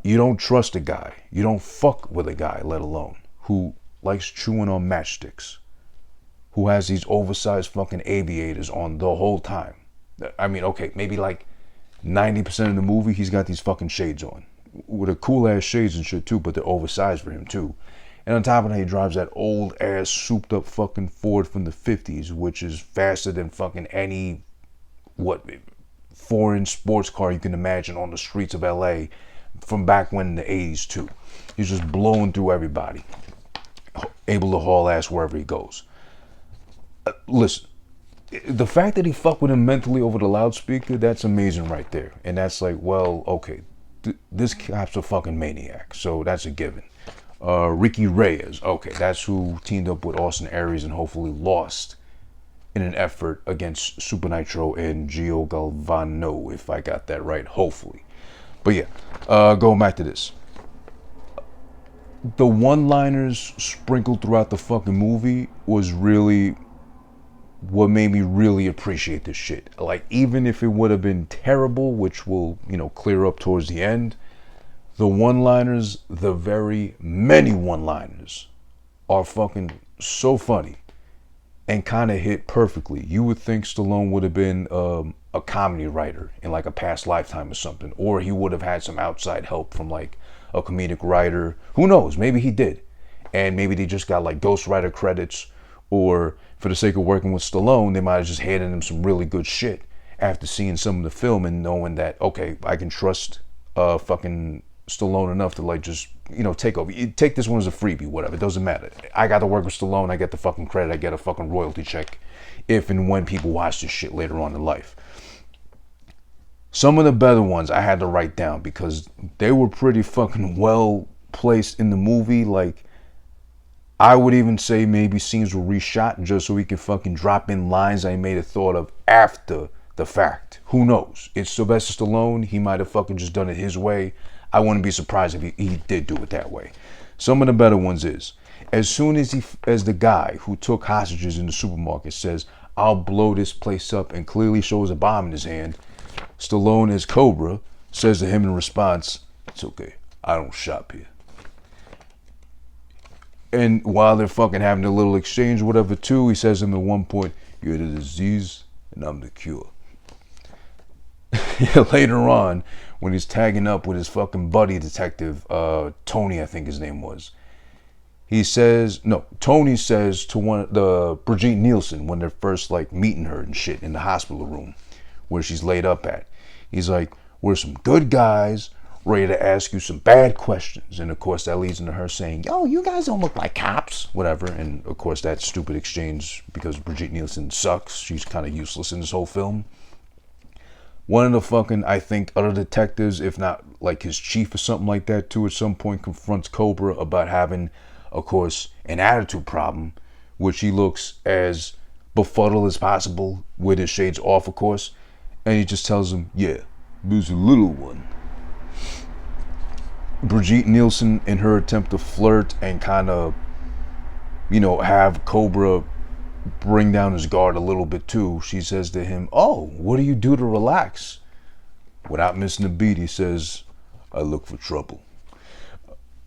you don't trust a guy. You don't fuck with a guy, let alone, who likes chewing on matchsticks, who has these oversized fucking aviators on the whole time. I mean, okay, maybe like 90% of the movie, he's got these fucking shades on. With a cool ass shades and shit too, but they're oversized for him too. And on top of that, he drives that old ass souped up fucking Ford from the 50s, which is faster than fucking any, foreign sports car you can imagine on the streets of LA from back when in the 80s too. He's just blowing through everybody, able to haul ass wherever he goes. Listen, the fact that he fucked with him mentally over the loudspeaker, that's amazing right there. And that's like, well, okay, this cop's a fucking maniac, so that's a given. Ricky Reyes, okay, that's who teamed up with Austin Aries and hopefully lost in an effort against Super Nitro and Gio Galvano, if I got that right, hopefully. But yeah, going back to this. The one-liners sprinkled throughout the fucking movie was really what made me really appreciate this shit. Like, even if it would have been terrible, which will, you know, clear up towards the end, the one-liners, the very many one-liners, are fucking so funny and kind of hit perfectly. You would think Stallone would have been a comedy writer in like a past lifetime or something, or he would have had some outside help from like a comedic writer. Who knows? Maybe he did, and maybe they just got like ghostwriter credits, or for the sake of working with Stallone, they might have just handed him some really good shit after seeing some of the film and knowing that, okay, I can trust fucking Stallone enough to like just, you know, take over. You take this one as a freebie, whatever. It doesn't matter. I got to work with Stallone. I get the fucking credit. I get a fucking royalty check if and when people watch this shit later on in life. Some of the better ones I had to write down because they were pretty fucking well placed in the movie. Like, I would even say maybe scenes were reshot just so we could fucking drop in lines I may have thought of after the fact. Who knows? It's Sylvester Stallone. He might have fucking just done it his way. I wouldn't be surprised if he did do it that way. Some of the better ones is, as soon as the guy who took hostages in the supermarket says, "I'll blow this place up," and clearly shows a bomb in his hand, Stallone as Cobra says to him in response, "It's okay. I don't shop here." And while they're fucking having a little exchange or whatever too, he says to him at one point, "You're the disease and I'm the cure." Later on, when he's tagging up with his fucking buddy detective, Tony, I think his name was, Tony says to the Brigitte Nielsen, when they're first like meeting her and shit in the hospital room where she's laid up at, he's like, "We're some good guys ready to ask you some bad questions." And of course that leads into her saying, "Yo, you guys don't look like cops," whatever. And of course that stupid exchange, because Brigitte Nielsen sucks. She's kind of useless in this whole film. One of the fucking, I think, other detectives, if not like his chief or something like that too, at some point confronts Cobra about having, of course, an attitude problem, which he looks as befuddled as possible with his shades off, of course. And he just tells him, "Yeah, there's a little one." Brigitte Nielsen, in her attempt to flirt and kind of, have Cobra bring down his guard a little bit too, she says to him, "Oh, what do you do to relax?" Without missing a beat, he says, "I look for trouble."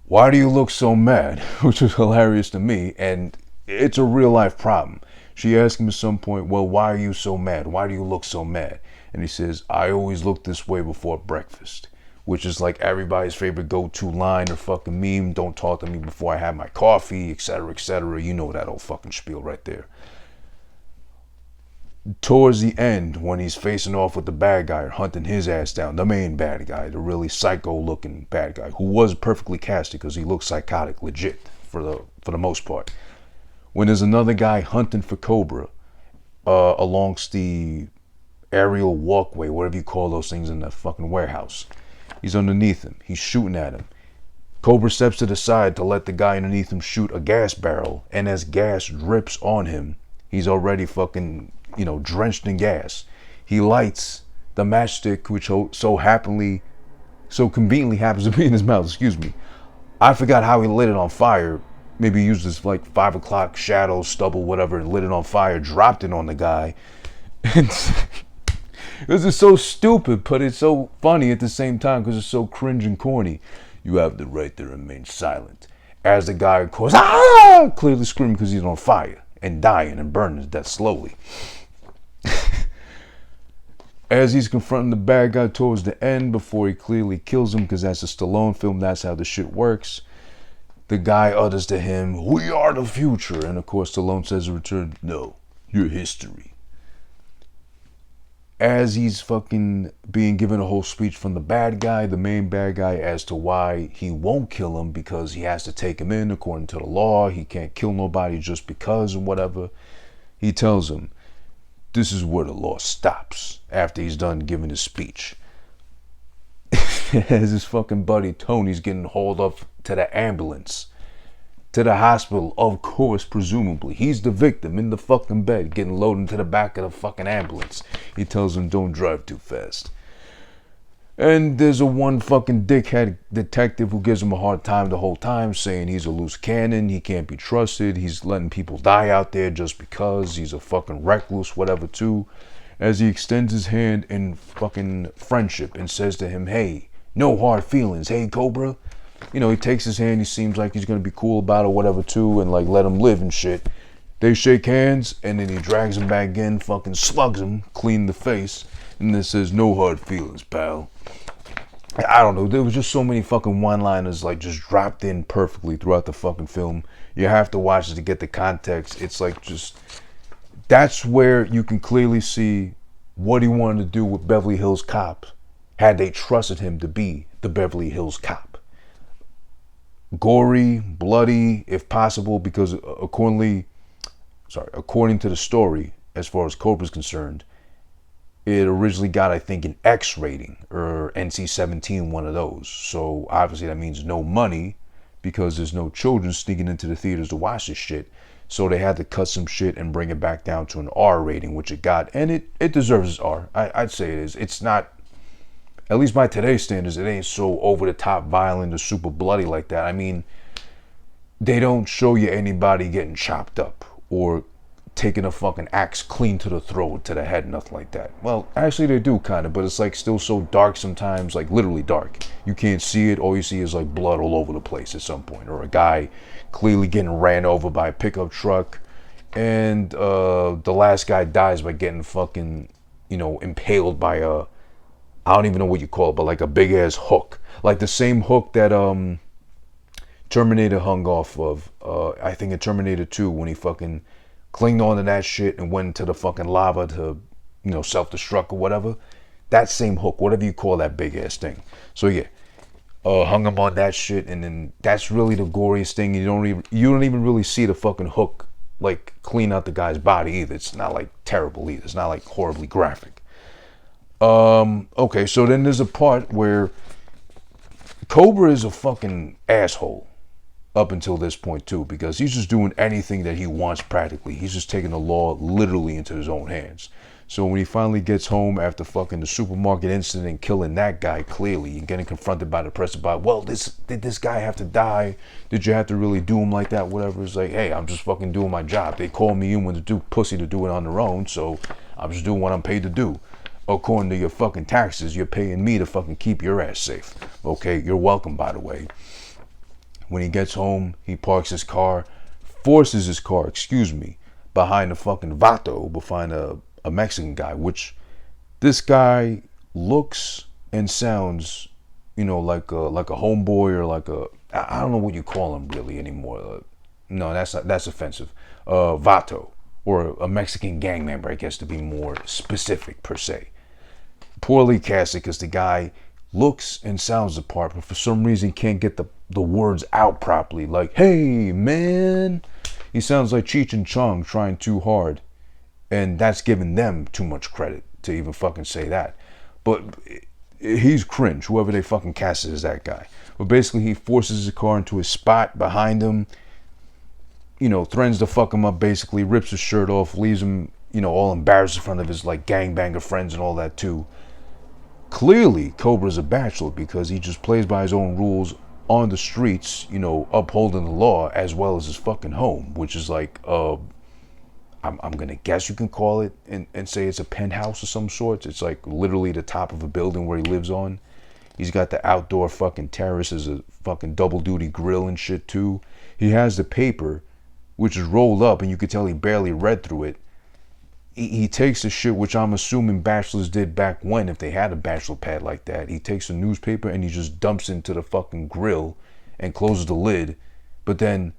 "Why do you look so mad?" Which is hilarious to me, and it's a real life problem. She asks him at some point, "Well, why are you so mad? Why do you look so mad?" And he says, "I always look this way before breakfast," which is like everybody's favorite go-to line or fucking meme. "Don't talk to me before I have my coffee," etc., etc. You know that old fucking spiel right there. Towards the end, when he's facing off with the bad guy, hunting his ass down, the main bad guy, the really psycho-looking bad guy, who was perfectly casted because he looked psychotic, legit, for the most part. When there's another guy hunting for Cobra alongst the aerial walkway, whatever you call those things in the fucking warehouse, he's underneath him. He's shooting at him. Cobra steps to the side to let the guy underneath him shoot a gas barrel, and as gas drips on him, he's already fucking, drenched in gas. He lights the matchstick, which so conveniently happens to be in his mouth. Excuse me. I forgot how he lit it on fire. Maybe he used this like 5 o'clock shadow, stubble, whatever, and lit it on fire, dropped it on the guy. This is so stupid, but it's so funny at the same time because it's so cringe and corny. "You have the right to remain silent." As the guy, of course, clearly screaming because he's on fire and dying and burning to death slowly. As he's confronting the bad guy towards the end, before he clearly kills him, because that's a Stallone film, that's how the shit works, the guy utters to him, "We are the future." And of course Stallone says in return, "No, you're history." As he's fucking being given a whole speech from the bad guy, the main bad guy, as to why he won't kill him, because he has to take him in according to the law. He can't kill nobody just because or whatever. He tells him, this is where the law stops, after he's done giving his speech. As his fucking buddy Tony's getting hauled up to the ambulance, to the hospital, of course, presumably. He's the victim in the fucking bed, getting loaded into the back of the fucking ambulance. He tells him, "Don't drive too fast." And there's a one fucking dickhead detective who gives him a hard time the whole time, saying he's a loose cannon, he can't be trusted, he's letting people die out there just because, he's a fucking recluse, whatever too. As he extends his hand in fucking friendship and says to him, "Hey, no hard feelings, hey Cobra." He takes his hand, he seems like he's gonna be cool about it, whatever too, and like let him live and shit. They shake hands, and then he drags him back in, fucking slugs him clean in the face, and then says, "No hard feelings, pal." I don't know, there was just so many fucking one-liners like just dropped in perfectly throughout the fucking film. You have to watch it to get the context. It's like just, that's where you can clearly see what he wanted to do with Beverly Hills Cop had they trusted him to be the Beverly Hills Cop. Gory, bloody, if possible, because according to the story, as far as Cobra's concerned, it originally got, I think, an X rating, or NC-17, one of those. So obviously that means no money, because there's no children sneaking into the theaters to watch this shit. So they had to cut some shit and bring it back down to an R rating, which it got. And it deserves its R. I'd say it is. It's not, at least by today's standards, it ain't so over the top violent or super bloody like that. I mean, they don't show you anybody getting chopped up or taking a fucking axe clean to the throat, to the head, nothing like that. Well, actually they do kind of, but it's like still so dark sometimes, like literally dark. You can't see it. All you see is like blood all over the place at some point, or a guy clearly getting ran over by a pickup truck, and the last guy dies by getting fucking, impaled by a, I don't even know what you call it, but like a big ass hook, like the same hook that Terminator hung off of, I think in Terminator 2, when he fucking clinged onto that shit and went into the fucking lava to, self-destruct or whatever. That same hook, whatever you call that big ass thing. So yeah, hung him on that shit, and then that's really the goriest thing. You don't even really see the fucking hook like clean out the guy's body either. It's not like terrible either. It's not like horribly graphic. Okay, so then there's a part where Cobra is a fucking asshole up until this point too, because he's just doing anything that he wants practically. He's just taking the law literally into his own hands. So when he finally gets home after fucking the supermarket incident and killing that guy clearly and getting confronted by the press about, well, did this guy have to die? Did you have to really do him like that? Whatever. It's like, hey, I'm just fucking doing my job. They call me in when to do pussy to do it on their own, so I'm just doing what I'm paid to do. According to your fucking taxes, you're paying me to fucking keep your ass safe. Okay, you're welcome, by the way. When he gets home, he forces his car, behind a fucking vato, behind a Mexican guy, which this guy looks and sounds, like a homeboy, or like I don't know what you call him really anymore. No, that's offensive. Vato, or a Mexican gang member, I guess, to be more specific per se. Poorly casted, because the guy looks and sounds the part, but for some reason can't get the words out properly. Like, hey, man. He sounds like Cheech and Chong trying too hard. And that's giving them too much credit to even fucking say that. But he's cringe, whoever they fucking casted as that guy. But basically he forces his car into a spot behind him, threatens to fuck him up basically, rips his shirt off, leaves him, all embarrassed in front of his like gangbanger friends and all that too. Clearly, Cobra's a bachelor because he just plays by his own rules on the streets, upholding the law, as well as his fucking home, which is like, I'm gonna guess you can call it and say it's a penthouse of some sorts. It's like literally the top of a building where he lives on. He's got the outdoor fucking terrace as a fucking double duty grill and shit too. He has the paper, which is rolled up, and you could tell he barely read through it. He takes the shit, which I'm assuming bachelors did back when, if they had a bachelor pad like that. He takes a newspaper and he just dumps it into the fucking grill and closes the lid. But then,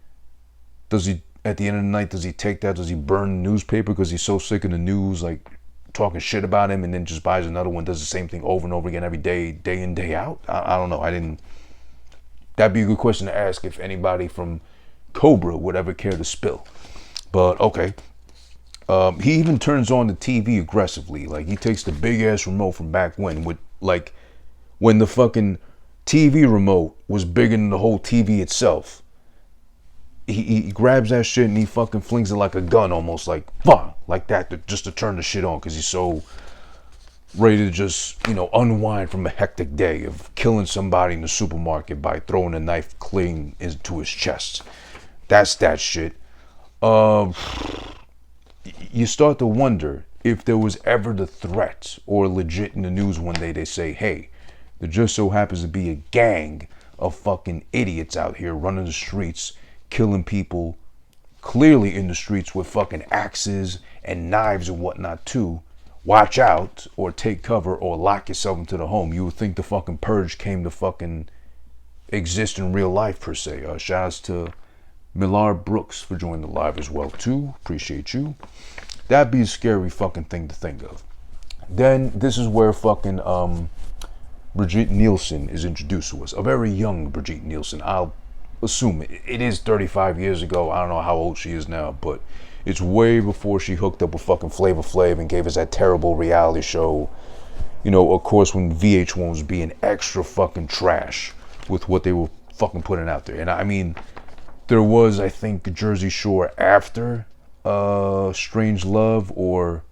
at the end of the night, does he take that? Does he burn the newspaper because he's so sick of the news, like talking shit about him, and then just buys another one, does the same thing over and over again every day, day in, day out? I don't know. That'd be a good question to ask if anybody from Cobra would ever care to spill. But okay. He even turns on the TV aggressively. Like, he takes the big ass remote from back when the fucking TV remote was bigger than the whole TV itself. He grabs that shit and he fucking flings it like a gun, almost like that, just to turn the shit on, because he's so ready to just, unwind from a hectic day of killing somebody in the supermarket by throwing a knife clean into his chest. That's that shit. You start to wonder if there was ever the threat, or legit in the news one day they say, hey, there just so happens to be a gang of fucking idiots out here running the streets, killing people, clearly in the streets with fucking axes and knives and whatnot too. Watch out, or take cover, or lock yourself into the home. You would think the fucking purge came to fucking exist in real life per se. Shout outs to Millar Brooks for joining the live as well too. Appreciate you. That'd be a scary fucking thing to think of. Then this is where fucking Brigitte Nielsen is introduced to us. A very young Brigitte Nielsen. I'll assume it is 35 years ago. I don't know how old she is now, but it's way before she hooked up with fucking Flavor Flav and gave us that terrible reality show. Of course, when VH1 was being extra fucking trash with what they were fucking putting out there. And I mean, there was, I think, Jersey Shore after Strange Love, or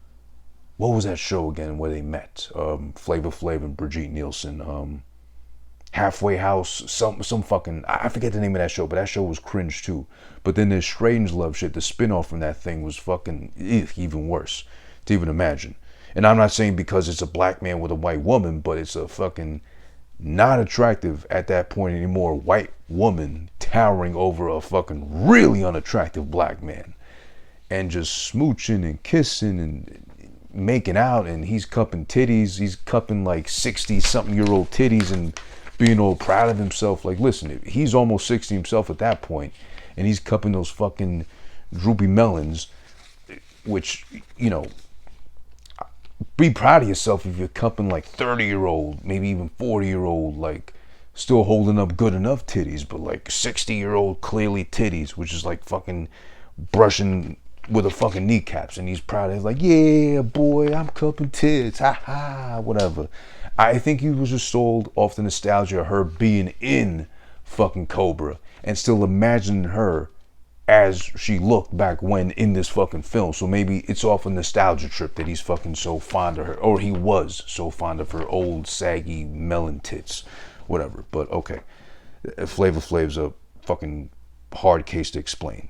what was that show again where they met? Flavor Flav and Brigitte Nielsen. Halfway House, some fucking, I forget the name of that show, but that show was cringe too. But then there's Strange Love shit. The spinoff from that thing was fucking even worse to even imagine. And I'm not saying because it's a black man with a white woman, but it's a fucking not attractive at that point anymore white woman towering over a fucking really unattractive black man, and just smooching and kissing and making out, and he's cupping titties. He's cupping like 60-something-year-old titties and being all proud of himself. Like, listen, he's almost 60 himself at that point, and he's cupping those fucking droopy melons, which, you know, be proud of yourself if you're cupping like 30-year-old, maybe even 40-year-old, like still holding up good enough titties, but like 60-year-old clearly titties, which is like fucking brushing with a fucking kneecaps, and he's proud. He's like, yeah, boy, I'm cupping tits, ha ha, whatever. I think he was just sold off the nostalgia of her being in fucking Cobra and still imagining her as she looked back when in this fucking film. So maybe it's off a nostalgia trip that he's fucking so fond of her, or he was so fond of her old saggy melon tits, whatever. But okay, Flavor Flav's a fucking hard case to explain.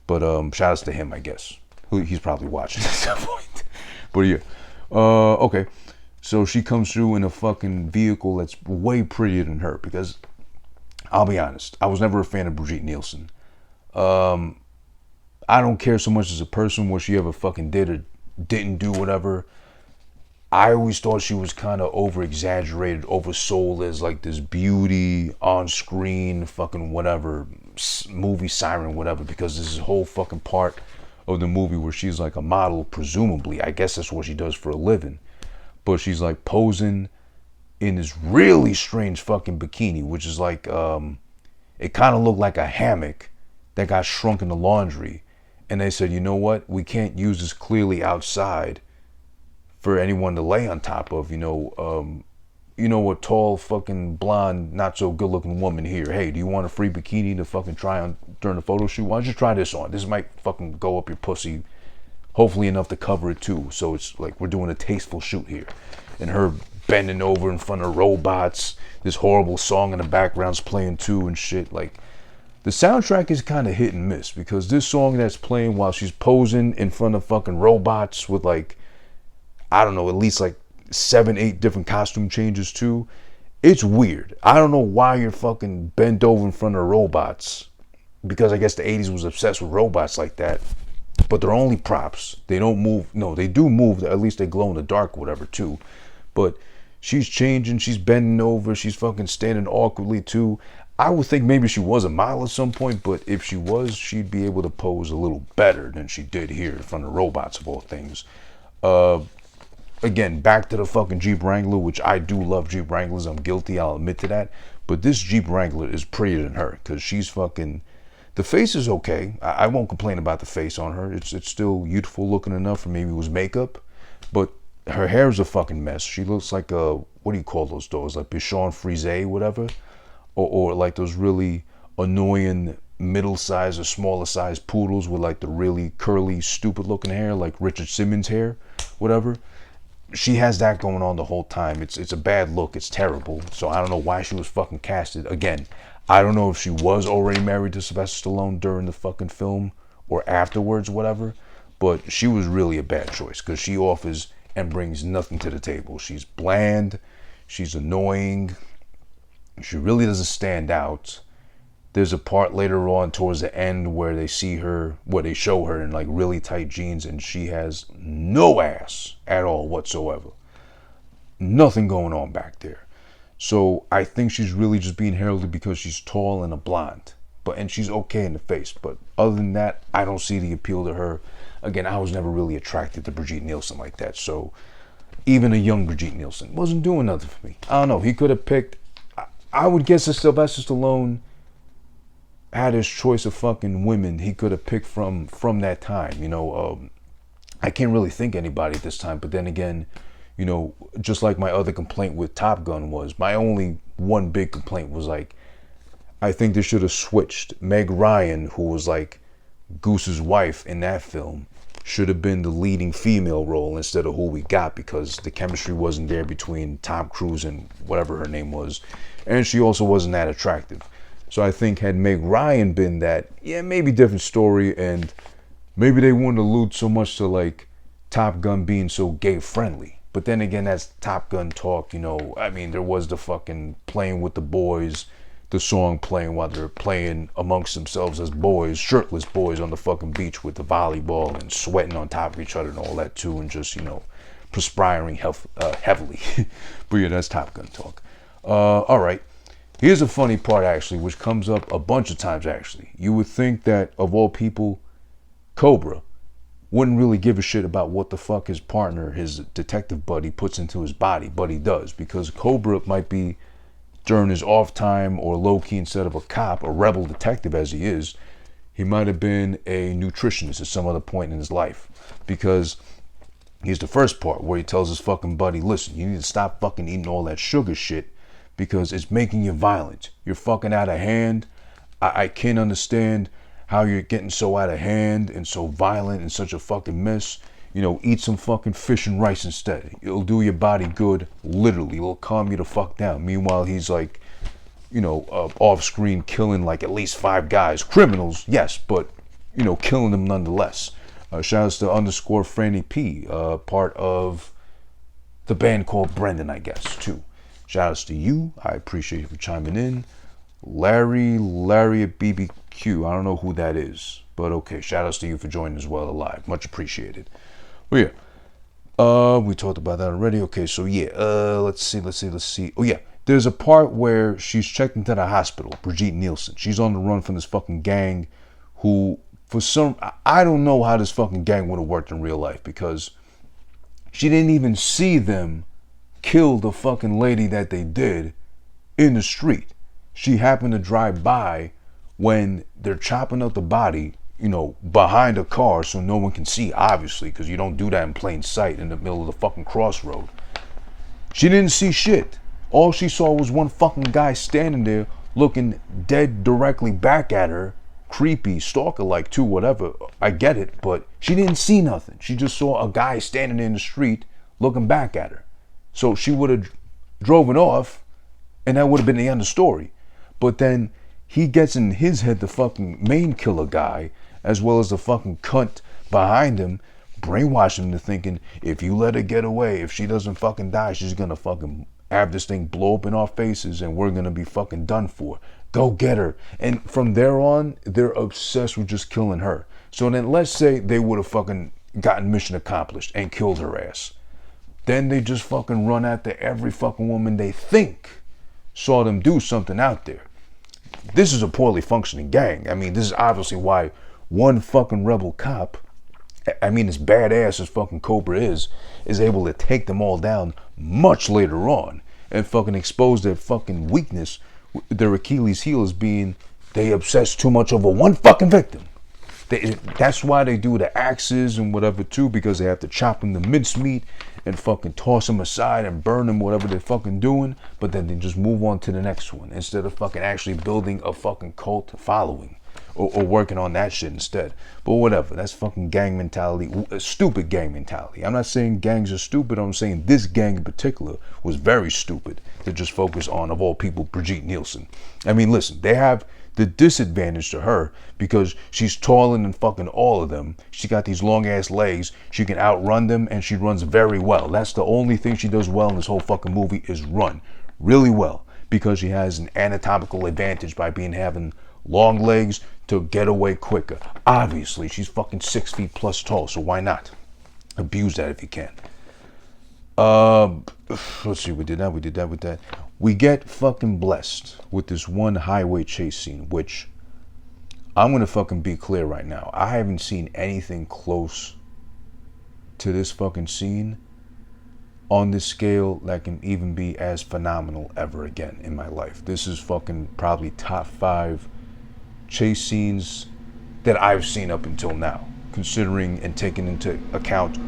But shout outs to him, I guess. He's probably watching at some point. But yeah, okay. So she comes through in a fucking vehicle that's way prettier than her, because I'll be honest, I was never a fan of Brigitte Nielsen. I don't care so much as a person what she ever fucking did or didn't do, whatever. I always thought she was kind of over-exaggerated, oversold as like this beauty on screen, fucking whatever, movie siren, whatever, because there's this whole fucking part of the movie where she's like a model, presumably. I guess that's what she does for a living. But she's like posing in this really strange fucking bikini, which is like, it kind of looked like a hammock that got shrunk in the laundry. And they said, you know what? We can't use this clearly outside for anyone to lay on top of, you know, a tall fucking blonde, not so good looking woman here. Hey, do you want a free bikini to fucking try on during the photo shoot? Why don't you try this on? This might fucking go up your pussy, hopefully enough to cover it too. So it's like we're doing a tasteful shoot here. And her bending over in front of robots, this horrible song in the background's playing too and shit. Like, the soundtrack is kind of hit and miss, because this song that's playing while she's posing in front of fucking robots with like, I don't know, at least like 7-8 different costume changes too. It's weird. I don't know why you're fucking bent over in front of robots, because I guess the 80s was obsessed with robots like that. But they're only props. They don't move. No, they do move. At least they glow in the dark, whatever too. But she's changing. She's bending over. She's fucking standing awkwardly too. I would think maybe she was a model at some point, but if she was, she'd be able to pose a little better than she did here in front of robots, of all things. Again, back to the fucking Jeep Wrangler, which I do love Jeep Wranglers. I'm guilty, I'll admit to that. But this Jeep Wrangler is prettier than her, because she's fucking... The face is okay. I won't complain about the face on her. It's still youthful looking enough, for maybe it was makeup. But her hair is a fucking mess. She looks like a... What do you call those dogs? Like Bichon Frise, whatever? Or like those really annoying middle-sized or smaller-sized poodles with like the really curly, stupid-looking hair, like Richard Simmons hair, whatever. She has that going on the whole time. It's a bad look. It's terrible. So I don't know why she was fucking casted. Again, I don't know if she was already married to Sylvester Stallone during the fucking film or afterwards, whatever. But she was really a bad choice, because she offers and brings nothing to the table. She's bland. She's annoying. She really doesn't stand out. There's a part later on towards the end where they show her in like really tight jeans, and she has no ass at all whatsoever. Nothing going on back there. So I think she's really just being heralded because she's tall and a blonde. And she's okay in the face. But other than that, I don't see the appeal to her. Again, I was never really attracted to Brigitte Nielsen like that. So even a young Brigitte Nielsen wasn't doing nothing for me. I don't know. He could have picked... I would guess that Sylvester Stallone had his choice of fucking women he could have picked from that time. You know, I can't really think anybody at this time. But then again, you know, just like my other complaint with Top Gun was, my only one big complaint was like, I think they should have switched. Meg Ryan, who was like Goose's wife in that film, should have been the leading female role instead of who we got, because the chemistry wasn't there between Tom Cruise and whatever her name was. And she also wasn't that attractive. So I think had Meg Ryan been that, yeah, maybe different story, and maybe they wouldn't allude so much to like Top Gun being so gay friendly. But then again, that's Top Gun talk, you know. I mean, there was the fucking playing with the boys, the song playing while they're playing amongst themselves as boys, shirtless boys on the fucking beach with the volleyball and sweating on top of each other and all that too, and just, you know, perspiring heavily. But yeah, that's Top Gun talk. All right. Here's a funny part, actually, which comes up a bunch of times, actually. You would think that, of all people, Cobra wouldn't really give a shit about what the fuck his partner, his detective buddy, puts into his body, but he does, because Cobra might be, during his off time or low-key, instead of a cop, a rebel detective as he is, he might have been a nutritionist at some other point in his life, because here's the first part where he tells his fucking buddy, listen, you need to stop fucking eating all that sugar shit, because it's making you violent. You're fucking out of hand. I can't understand how you're getting so out of hand and so violent and such a fucking mess. You know, eat some fucking fish and rice instead. It'll do your body good, literally. It'll calm you the fuck down. Meanwhile, he's like, you know, off screen killing like at least 5 guys. Criminals, yes, but, you know, killing them nonetheless. Shout outs to underscore Franny P, part of the band called Brendan, I guess, too. Shout outs to you. I appreciate you for chiming in. Larry at BBQ. I don't know who that is, but okay. Shout outs to you for joining as well alive. Much appreciated. Well, yeah. We talked about that already. Okay, so yeah. Let's see. Oh yeah. There's a part where she's checked into the hospital. Brigitte Nielsen. She's on the run from this fucking gang who, for some, I don't know how this fucking gang would have worked in real life, because she didn't even see them kill the fucking lady that they did in the street. She happened to drive by when they're chopping up the body, you know, behind a car so no one can see, obviously, because you don't do that in plain sight in the middle of the fucking crossroad. She didn't see shit. All she saw was one fucking guy standing there looking dead directly back at her. Creepy, stalker-like too, whatever. I get it, but she didn't see nothing. She just saw a guy standing in the street looking back at her. So she would have driven off, and that would have been the end of the story. But then he gets in his head the fucking main killer guy, as well as the fucking cunt behind him, brainwashing him to thinking, if you let her get away, if she doesn't fucking die, she's gonna fucking have this thing blow up in our faces, and we're gonna be fucking done for. Go get her. And from there on, they're obsessed with just killing her. So then let's say they would have fucking gotten mission accomplished and killed her ass. Then they just fucking run after every fucking woman they think saw them do something out there. This is a poorly functioning gang. I mean, this is obviously why one fucking rebel cop, I mean, as badass as fucking Cobra is able to take them all down much later on and fucking expose their fucking weakness, their Achilles heel, as being they obsess too much over one fucking victim. That's why they do the axes and whatever too, because they have to chop them to mincemeat and fucking toss them aside and burn them, whatever they're fucking doing, but then they just move on to the next one instead of fucking actually building a fucking cult following or working on that shit instead. But whatever, that's fucking gang mentality, stupid gang mentality. I'm not saying gangs are stupid, I'm saying this gang in particular was very stupid to just focus on, of all people, Brigitte Nielsen. I mean, listen, they have the disadvantage to her because she's taller than fucking all of them. She got these long ass legs. She can outrun them, and she runs very well. That's the only thing she does well in this whole fucking movie, is run really well, because she has an anatomical advantage by having long legs to get away quicker. Obviously, she's fucking 6 feet plus tall, so why not abuse that if you can? Let's see, we did that. We get fucking blessed with this one highway chase scene, which I'm gonna fucking be clear right now. I haven't seen anything close to this fucking scene on this scale that can even be as phenomenal ever again in my life. This is fucking probably top 5 chase scenes that I've seen up until now, considering and taking into account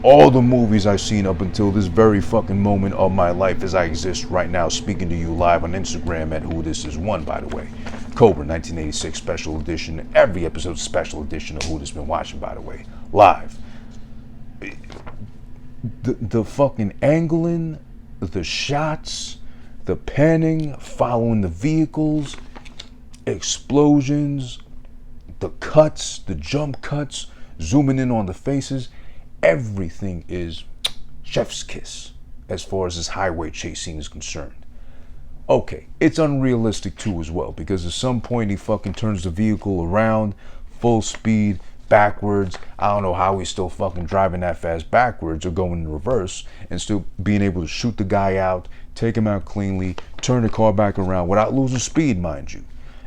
all the movies I've seen up until this very fucking moment of my life as I exist right now, speaking to you live on Instagram at Who This Is One, by the way. Cobra 1986 special edition. Every episode special edition of Who This Been Watching, by the way. Live. The fucking angling, the shots, the panning, following the vehicles, explosions, the cuts, the jump cuts, zooming in on the faces. Everything is chef's kiss as far as this highway chase scene is concerned. Okay, it's unrealistic too as well, because at some point he fucking turns the vehicle around, full speed, backwards. I don't know how he's still fucking driving that fast backwards or going in reverse and still being able to shoot the guy out, take him out cleanly, turn the car back around without losing speed, mind you,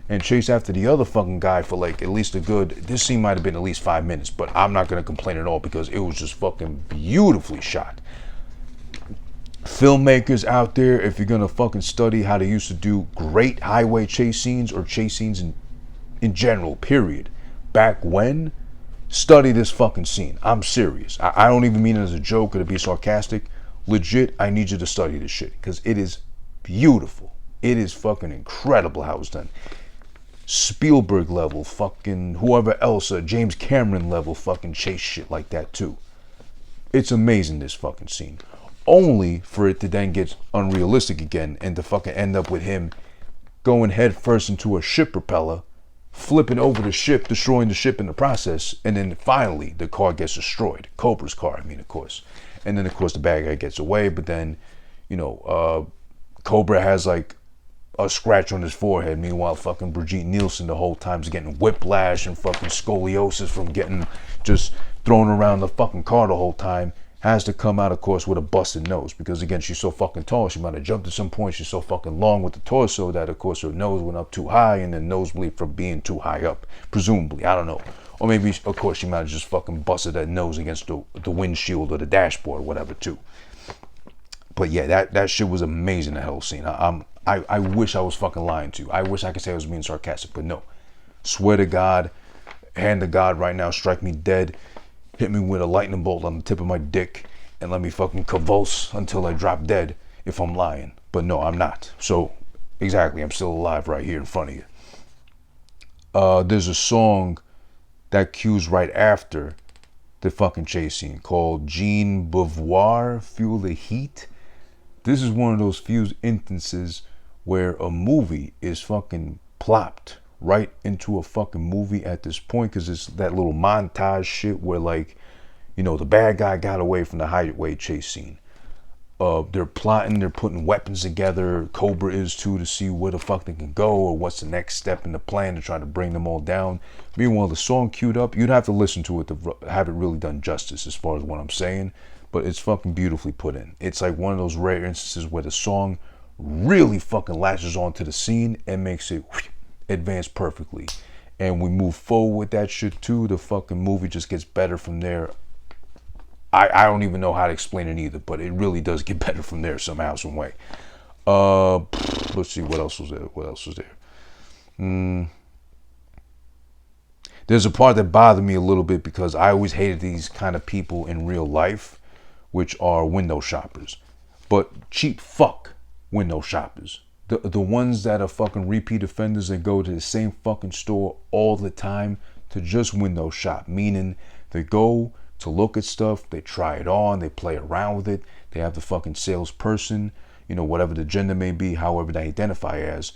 and chase after the other fucking guy for like at least a good, this scene might have been at least 5 minutes, but I'm not going to complain at all because it was just fucking beautifully shot. Filmmakers out there, if you're going to fucking study how they used to do great highway chase scenes or chase scenes in general, period, back when, study this fucking scene. I'm serious. I don't even mean it as a joke or to be sarcastic. Legit, I need you to study this shit because it is beautiful. It is fucking incredible how it's done. Spielberg level, fucking whoever else, James Cameron level fucking chase shit like that too. It's amazing, this fucking scene. Only for it to then get unrealistic again and to fucking end up with him going head first into a ship propeller, flipping over the ship, destroying the ship in the process, and then finally the car gets destroyed. Cobra's car, I mean, of course. And then, of course, the bad guy gets away, but then, you know, Cobra has like a scratch on his forehead. Meanwhile, fucking Brigitte Nielsen the whole time's getting whiplash and fucking scoliosis from getting just thrown around the fucking car the whole time. Has to come out, of course, with a busted nose because, again, she's so fucking tall. She might have jumped at some point. She's so fucking long with the torso that, of course, her nose went up too high and then nosebleed from being too high up, presumably. I don't know. Or maybe, of course, she might have just fucking busted that nose against the windshield or the dashboard or whatever, too. But, yeah, that shit was amazing, that whole scene. I wish I was fucking lying to you. I wish I could say I was being sarcastic, but no. Swear to God, hand to God right now, strike me dead. Hit me with a lightning bolt on the tip of my dick and let me fucking convulse until I drop dead if I'm lying. But no, I'm not. So, exactly, I'm still alive right here in front of you. There's a song that cues right after the fucking chase scene called Jean Beauvoir, Feel the Heat. This is one of those few instances where a movie is fucking plopped right into a fucking movie at this point, because it's that little montage shit where, like, you know, the bad guy got away from the highway chase scene. They're plotting, they're putting weapons together. Cobra is too, to see where the fuck they can go or what's the next step in the plan to try to bring them all down. Meanwhile, the song queued up. You'd have to listen to it to have it really done justice as far as what I'm saying, but it's fucking beautifully put in. It's like one of those rare instances where the song really fucking latches onto the scene and makes it advance perfectly, and we move forward with that shit too. The fucking movie just gets better from there. I don't even know how to explain it either, but it really does get better from there somehow, some way. Let's see, what else was there? There's a part that bothered me a little bit because I always hated these kind of people in real life, which are window shoppers, but cheap fuck window shoppers. The ones that are fucking repeat offenders and go to the same fucking store all the time to just window shop, meaning they go to look at stuff, they try it on, they play around with it, they have the fucking salesperson, you know, whatever the gender may be, however they identify as,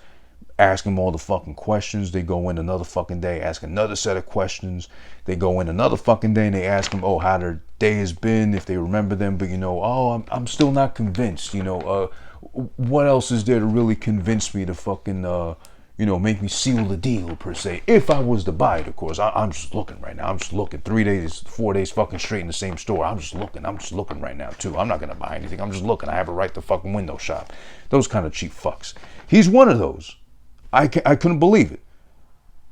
ask them all the fucking questions. They go in another fucking day, ask another set of questions. They go in another fucking day and they ask them, oh, how their day has been, if they remember them, but, you know, oh, I'm still not convinced, you know, what else is there to really convince me to fucking, you know, make me seal the deal, per se? If I was to buy it, of course. I'm just looking right now. I'm just looking 3 days, 4 days fucking straight in the same store. I'm just looking right now, too. I'm not going to buy anything. I'm just looking. I have a right to fucking window shop. Those kind of cheap fucks. He's one of those. I couldn't believe it.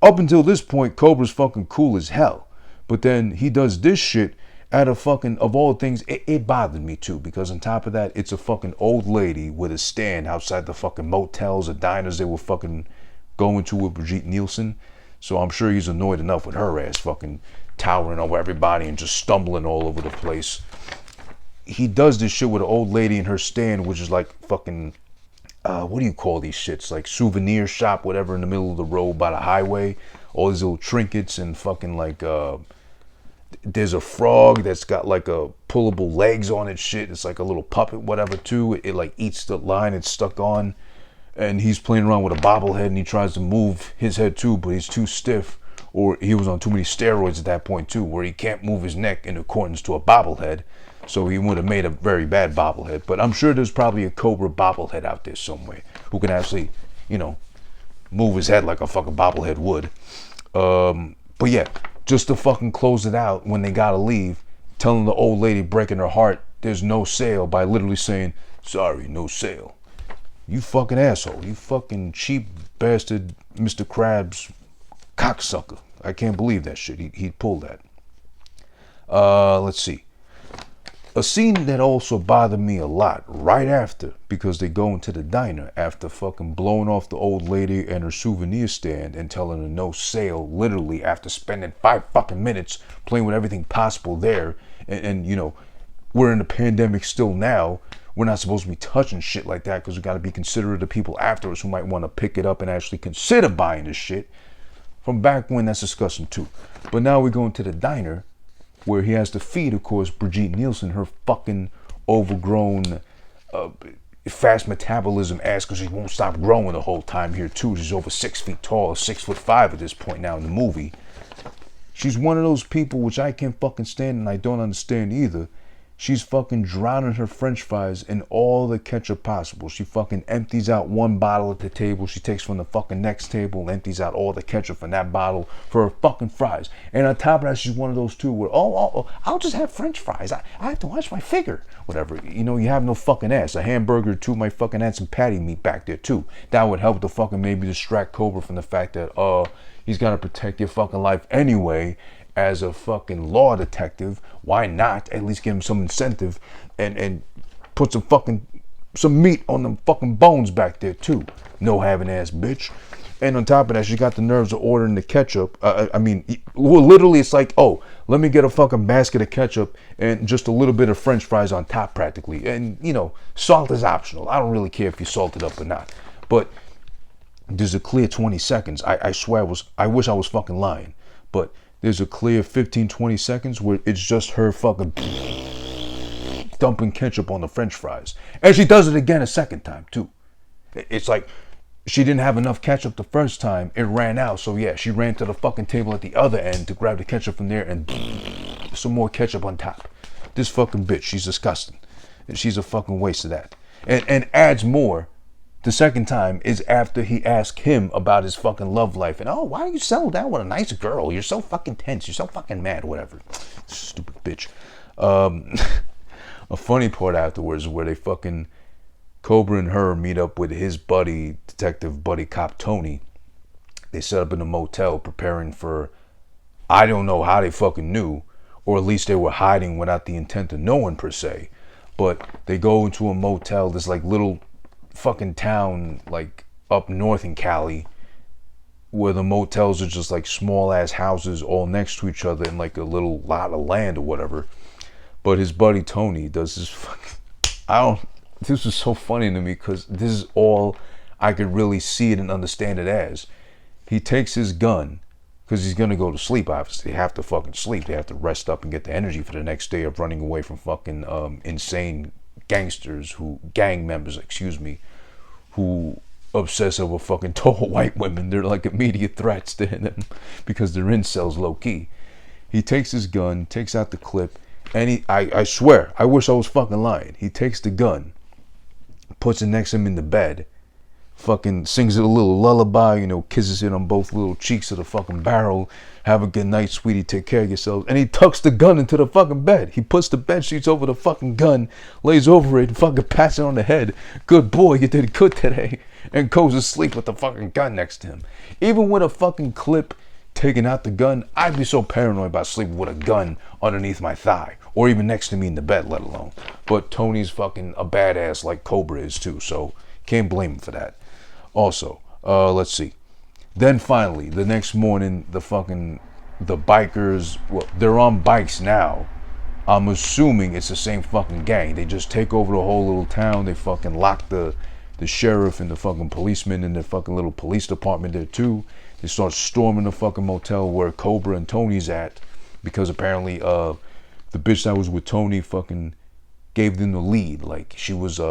Up until this point, Cobra's fucking cool as hell. But then he does this shit at a fucking, of all things, it bothered me too, because on top of that, it's a fucking old lady with a stand outside the fucking motels or diners they were fucking going to with Brigitte Nielsen. So I'm sure he's annoyed enough with her ass fucking towering over everybody and just stumbling all over the place. he does this shit with an old lady in her stand, which is like fucking, what do you call these shits? Like souvenir shop, whatever, in the middle of the road by the highway. All these little trinkets and fucking like, there's a frog that's got like a pullable legs on it shit. It's like a little puppet, whatever, too. It like eats the line it's stuck on. And he's playing around with a bobblehead and he tries to move his head too, but he's too stiff. Or he was on too many steroids at that point too, where he can't move his neck in accordance to a bobblehead. So he would have made a very bad bobblehead. But I'm sure there's probably a Cobra bobblehead out there somewhere who can actually, you know, move his head like a fucking bobblehead would. But yeah, just to fucking close it out when they gotta leave, telling the old lady, breaking her heart, there's no sale, by literally saying, sorry, no sale. You fucking asshole. You fucking cheap bastard Mr. Krabs cocksucker. I can't believe that shit. He pulled that. Let's see. A scene that also bothered me a lot right after, because they go into the diner after fucking blowing off the old lady and her souvenir stand and telling her no sale, literally after spending 5 fucking minutes playing with everything possible there. And you know, we're in the pandemic still now. We're not supposed to be touching shit like that because we got to be considerate of people after us who might want to pick it up and actually consider buying this shit. From back when, that's disgusting too. But now we go into the diner where he has to feed, of course, Brigitte Nielsen, her fucking overgrown, fast metabolism ass, because she won't stop growing the whole time here too. She's over 6 feet tall, 6'5" at this point now in the movie. She's one of those people which I can't fucking stand and I don't understand either. She's fucking drowning her french fries in all the ketchup possible. She fucking empties out one bottle at the table. She takes from the fucking next table and empties out all the ketchup from that bottle for her fucking fries. And on top of that, she's one of those too where, I'll just have french fries. I have to watch my figure. Whatever. You know, you have no fucking ass. A hamburger too might fucking add some patty meat back there too. That would help to fucking maybe distract Cobra from the fact that, he's got to protect your fucking life anyway. As a fucking law detective, why not at least give him some incentive and put some meat on them fucking bones back there too. No having ass bitch. And on top of that, she got the nerves of ordering the ketchup. Literally it's like, oh, let me get a fucking basket of ketchup and just a little bit of french fries on top practically. And, you know, salt is optional. I don't really care if you salt it up or not. But there's a clear 20 seconds. I swear I wish I was fucking lying. But there's a clear 15-20 seconds where it's just her fucking dumping ketchup on the french fries. And she does it again a second time too. It's like she didn't have enough ketchup the first time. It ran out. So yeah, she ran to the fucking table at the other end to grab the ketchup from there and some more ketchup on top. This fucking bitch, she's disgusting. And she's a fucking waste of that. And adds more. The second time is after he asked him about his fucking love life. And, why don't you settle down with a nice girl? You're so fucking tense. You're so fucking mad. Whatever. Stupid bitch. A funny part afterwards where they fucking, Cobra and her meet up with his buddy, detective buddy cop Tony. They set up in a motel preparing for, I don't know how they fucking knew. Or at least they were hiding without the intent of knowing per se. But they go into a motel, this like little fucking town like up north in Cali where the motels are just like small ass houses all next to each other in like a little lot of land or whatever. But his buddy Tony does this fucking, this was so funny to me because this is all I could really see it and understand it as. He takes his gun because he's gonna go to sleep. Obviously they have to fucking sleep. They have to rest up and get the energy for the next day of running away from fucking insane gang members, who obsess over fucking tall white women. They're like immediate threats to him because they're incels low key. He takes his gun, takes out the clip, and I swear, I wish I was fucking lying. He takes the gun, puts it next to him in the bed, fucking sings it a little lullaby, you know, kisses it on both little cheeks of the fucking barrel. Have a good night, sweetie, take care of yourselves. And he tucks the gun into the fucking bed. He puts the bed sheets over the fucking gun, lays over it, and fucking pats it on the head. Good boy, you did good today. And goes to sleep with the fucking gun next to him. Even with a fucking clip taking out the gun, I'd be so paranoid about sleeping with a gun underneath my thigh. Or even next to me in the bed, let alone. But Tony's fucking a badass like Cobra is too, so can't blame him for that. Also, let's see. Then finally, the next morning, the bikers, well, they're on bikes now, I'm assuming it's the same fucking gang. They just take over the whole little town. They fucking lock the sheriff and the fucking policeman in the fucking little police department there too. They start storming the fucking motel where Cobra and Tony's at, because apparently the bitch that was with Tony fucking gave them the lead. Like she was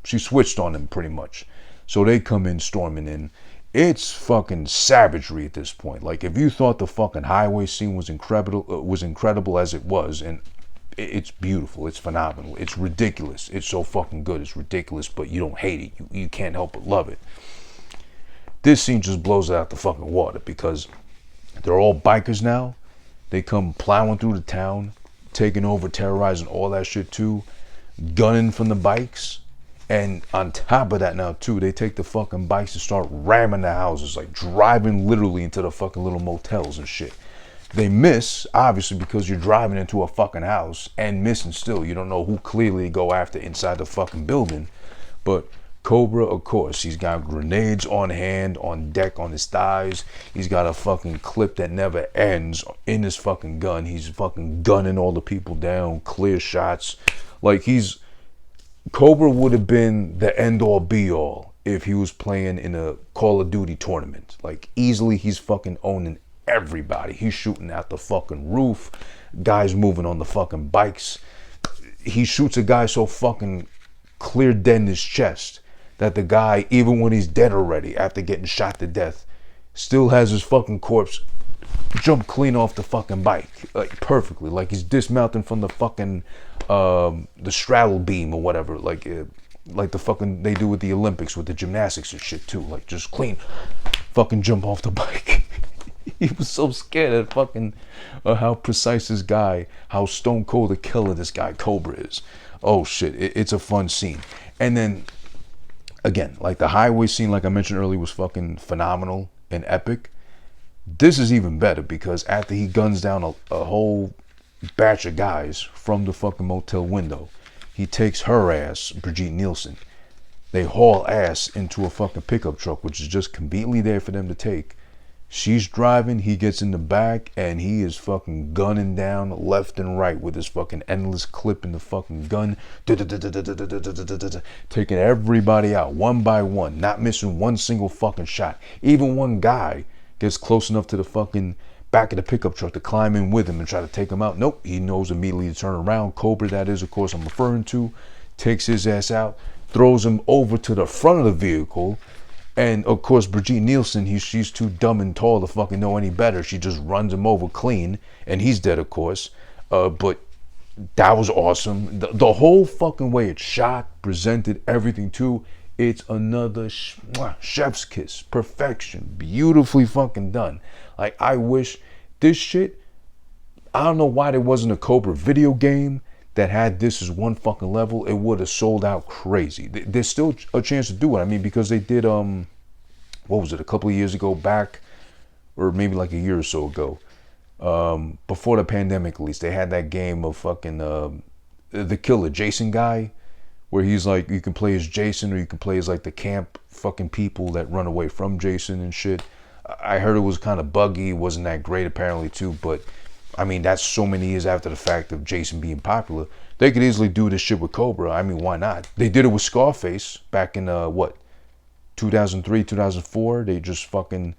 she switched on them pretty much. So they come in storming in. It's fucking savagery at this point. Like if you thought the fucking highway scene was incredible as it was, and it's beautiful, it's phenomenal, it's ridiculous, it's so fucking good, it's ridiculous, but you don't hate it, you can't help but love it. This scene just blows it out the fucking water, because they're all bikers now. They come plowing through the town, taking over, terrorizing, all that shit too, gunning from the bikes. And on top of that now too, they take the fucking bikes and start ramming the houses, like driving literally into the fucking little motels and shit. They miss, obviously, because you're driving into a fucking house, and missing still. You don't know who clearly to go after inside the fucking building. But Cobra, of course, he's got grenades on hand, on deck, on his thighs. He's got a fucking clip that never ends in his fucking gun. He's fucking gunning all the people down, clear shots. Like Cobra would have been the end all be all if he was playing in a Call of Duty tournament. Like easily he's fucking owning everybody. He's shooting out the fucking roof. Guys moving on the fucking bikes. He shoots a guy so fucking clear dead in his chest that the guy, even when he's dead already, after getting shot to death, still has his fucking corpse jump clean off the fucking bike, like perfectly, like he's dismounting from the fucking the straddle beam or whatever, like the fucking they do with the Olympics with the gymnastics and shit too, like just clean fucking jump off the bike. He was so scared at fucking how precise this guy, how stone cold a killer this guy Cobra is. Oh shit, it's a fun scene. And then again, like the highway scene, like I mentioned earlier, was fucking phenomenal and epic. This is even better, because after he guns down a whole batch of guys from the fucking motel window, he takes her ass, Brigitte Nielsen. They haul ass into a fucking pickup truck, which is just conveniently there for them to take. She's driving, he gets in the back, and he is fucking gunning down left and right with his fucking endless clip in the fucking gun, taking everybody out one by one, not missing one single fucking shot. Even one guy gets close enough to the fucking back of the pickup truck to climb in with him and try to take him out. Nope, he knows immediately to turn around. Cobra, that is, of course, I'm referring to, takes his ass out, throws him over to the front of the vehicle. And of course, Brigitte Nielsen, she's too dumb and tall to fucking know any better. She just runs him over clean, and he's dead, of course. But that was awesome. The whole fucking way it's shot, presented, everything too. It's another chef's kiss. Perfection. Beautifully fucking done. Like, I wish this shit, I don't know why there wasn't a Cobra video game that had this as one fucking level. It would have sold out crazy. There's still a chance to do it. I mean, because they did, what was it, a couple of years ago back, or maybe like a year or so ago, before the pandemic at least, they had that game of fucking the killer Jason guy, where he's like, you can play as Jason, or you can play as like the camp fucking people that run away from Jason and shit. I heard it was kind of buggy, wasn't that great apparently too, but I mean, that's so many years after the fact of Jason being popular. They could easily do this shit with Cobra. I mean, why not? They did it with Scarface back in 2003, 2004. They just fucking,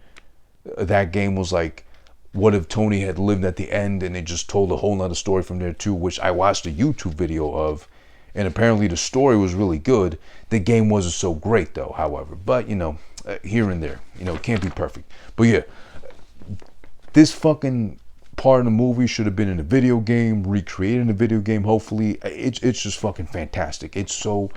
that game was like, what if Tony had lived at the end, and they just told a whole nother story from there too, which I watched a YouTube video of. And apparently the story was really good. The game wasn't so great though, however. But, you know, here and there. You know, it can't be perfect. But yeah, this fucking part of the movie should have been in a video game, recreated in a video game, hopefully. It's just fucking fantastic. It's so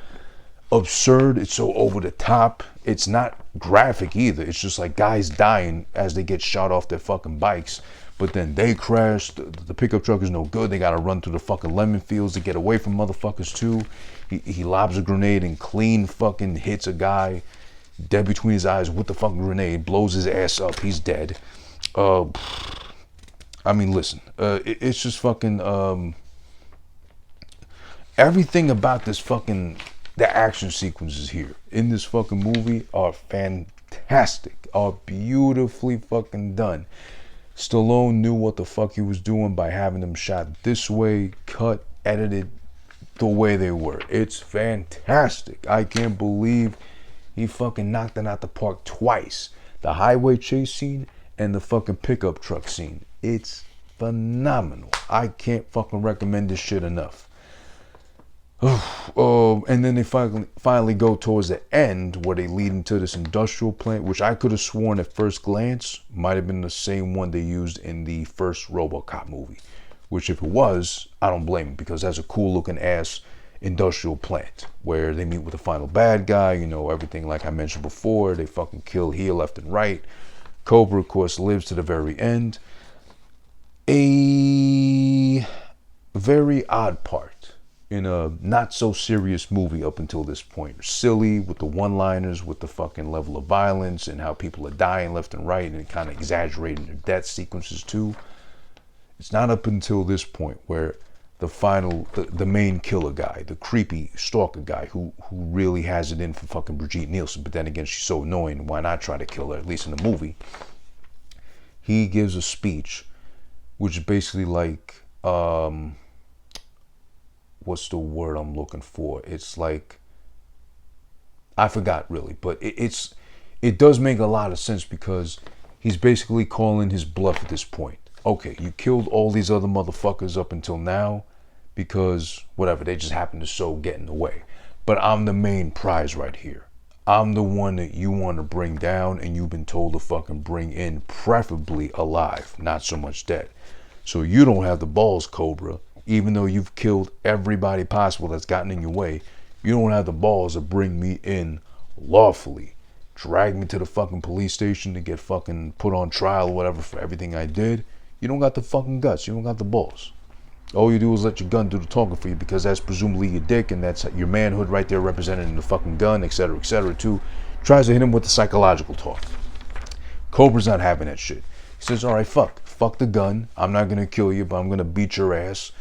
absurd. It's so over the top. It's not graphic either. It's just like guys dying as they get shot off their fucking bikes. But then they crash. The pickup truck is no good. They gotta run through the fucking lemon fields to get away from motherfuckers too. He lobs a grenade and clean fucking hits a guy dead between his eyes with the fucking grenade. Blows his ass up. He's dead. I mean, listen. It's just fucking everything about this fucking, the action sequences here in this fucking movie are fantastic. Are beautifully fucking done. Stallone knew what the fuck he was doing by having them shot this way, cut, edited the way they were. It's fantastic. I can't believe he fucking knocked it out the park twice. The highway chase scene and the fucking pickup truck scene. It's phenomenal. I can't fucking recommend this shit enough. And then they finally go towards the end where they lead into this industrial plant, which I could have sworn at first glance might have been the same one they used in the first RoboCop movie. Which if it was, I don't blame them, because that's a cool looking ass industrial plant where they meet with the final bad guy, you know, everything like I mentioned before. They fucking kill here, left, and right. Cobra, of course, lives to the very end. A very odd part in a not so serious movie up until this point. Silly with the one-liners, with the fucking level of violence and how people are dying left and right, and kind of exaggerating their death sequences too. It's not up until this point where the main killer guy, the creepy stalker guy who really has it in for fucking Brigitte Nielsen, but then again, she's so annoying, why not try to kill her, at least in the movie? He gives a speech, which is basically like, what's the word I'm looking for? It's like, I forgot really, but it does make a lot of sense because he's basically calling his bluff at this point. Okay, you killed all these other motherfuckers up until now because whatever, they just happen to get in the way. But I'm the main prize right here. I'm the one that you want to bring down, and you've been told to fucking bring in, preferably alive, not so much dead. So you don't have the balls, Cobra. Even though you've killed everybody possible that's gotten in your way, you don't have the balls to bring me in lawfully. Drag me to the fucking police station to get fucking put on trial or whatever for everything I did. You don't got the fucking guts. You don't got the balls. All you do is let your gun do the talking for you, because that's presumably your dick, and that's your manhood right there represented in the fucking gun, etc., too. Tries to hit him with the psychological talk. Cobra's not having that shit. He says, all right, fuck the gun. I'm not going to kill you, but I'm going to beat your ass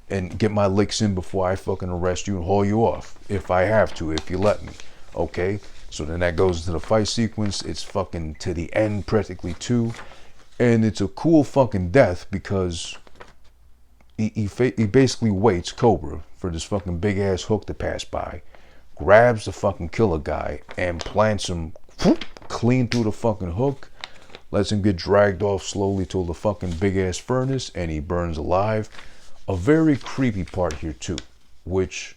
and get my licks in before I fucking arrest you and haul you off, if I have to, if you let me. Okay? So then that goes into the fight sequence. It's fucking to the end practically too. And it's a cool fucking death because he basically waits, Cobra, for this fucking big ass hook to pass by, grabs the fucking killer guy and plants him clean through the fucking hook, lets him get dragged off slowly to the fucking big ass furnace, and he burns alive. A very creepy part here too, which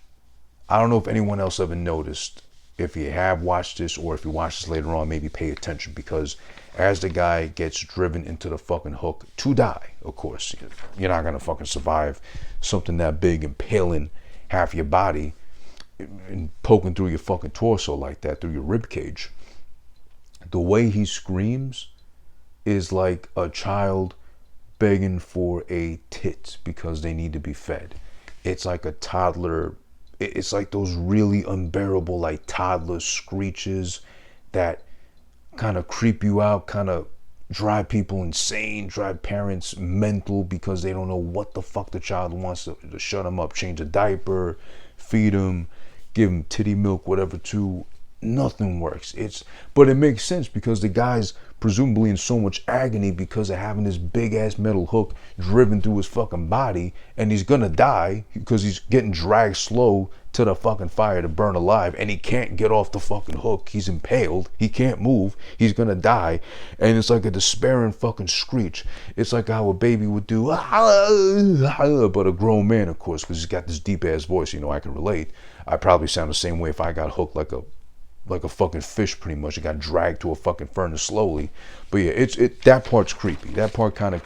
I don't know if anyone else ever noticed. If you have watched this, or if you watch this later on, maybe pay attention, because as the guy gets driven into the fucking hook to die, of course, you're not gonna fucking survive something that big impaling half your body and poking through your fucking torso like that, through your rib cage. The way he screams is like a child begging for a tit because they need to be fed. It's like a toddler. It's like those really unbearable, like toddler screeches that kind of creep you out, kind of drive people insane, drive parents mental because they don't know what the fuck the child wants to shut them up, change a diaper, feed them, give them titty milk, whatever too. Nothing works. But it makes sense because the guy's presumably in so much agony because of having this big ass metal hook driven through his fucking body, and he's gonna die because he's getting dragged slow to the fucking fire to burn alive, and he can't get off the fucking hook. He's impaled. He can't move. He's gonna die. And it's like a despairing fucking screech. It's like how a baby would do, but a grown man, of course, because he's got this deep ass voice. I can relate. I probably sound the same way if I got hooked like a fucking fish, pretty much. It got dragged to a fucking furnace slowly. But yeah, that part's creepy. That part kind of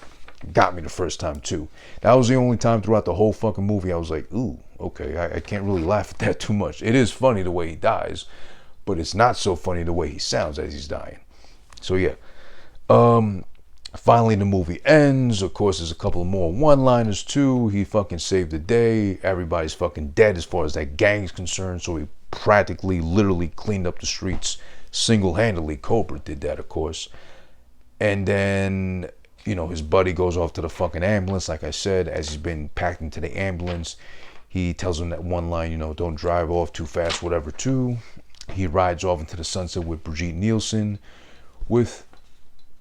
got me the first time too. That was the only time throughout the whole fucking movie I was like, ooh, okay, I can't really laugh at that too much. It is funny the way he dies, but it's not so funny the way he sounds as he's dying. So yeah. Finally the movie ends. Of course, there's a couple of more one-liners too. He fucking saved the day. Everybody's fucking dead as far as that gang's concerned, so he practically literally cleaned up the streets single-handedly. Cobra did that, of course. And then, his buddy goes off to the fucking ambulance. Like I said, as he's been packed into the ambulance, he tells him that one line, don't drive off too fast, whatever too. He rides off into the sunset with Brigitte Nielsen with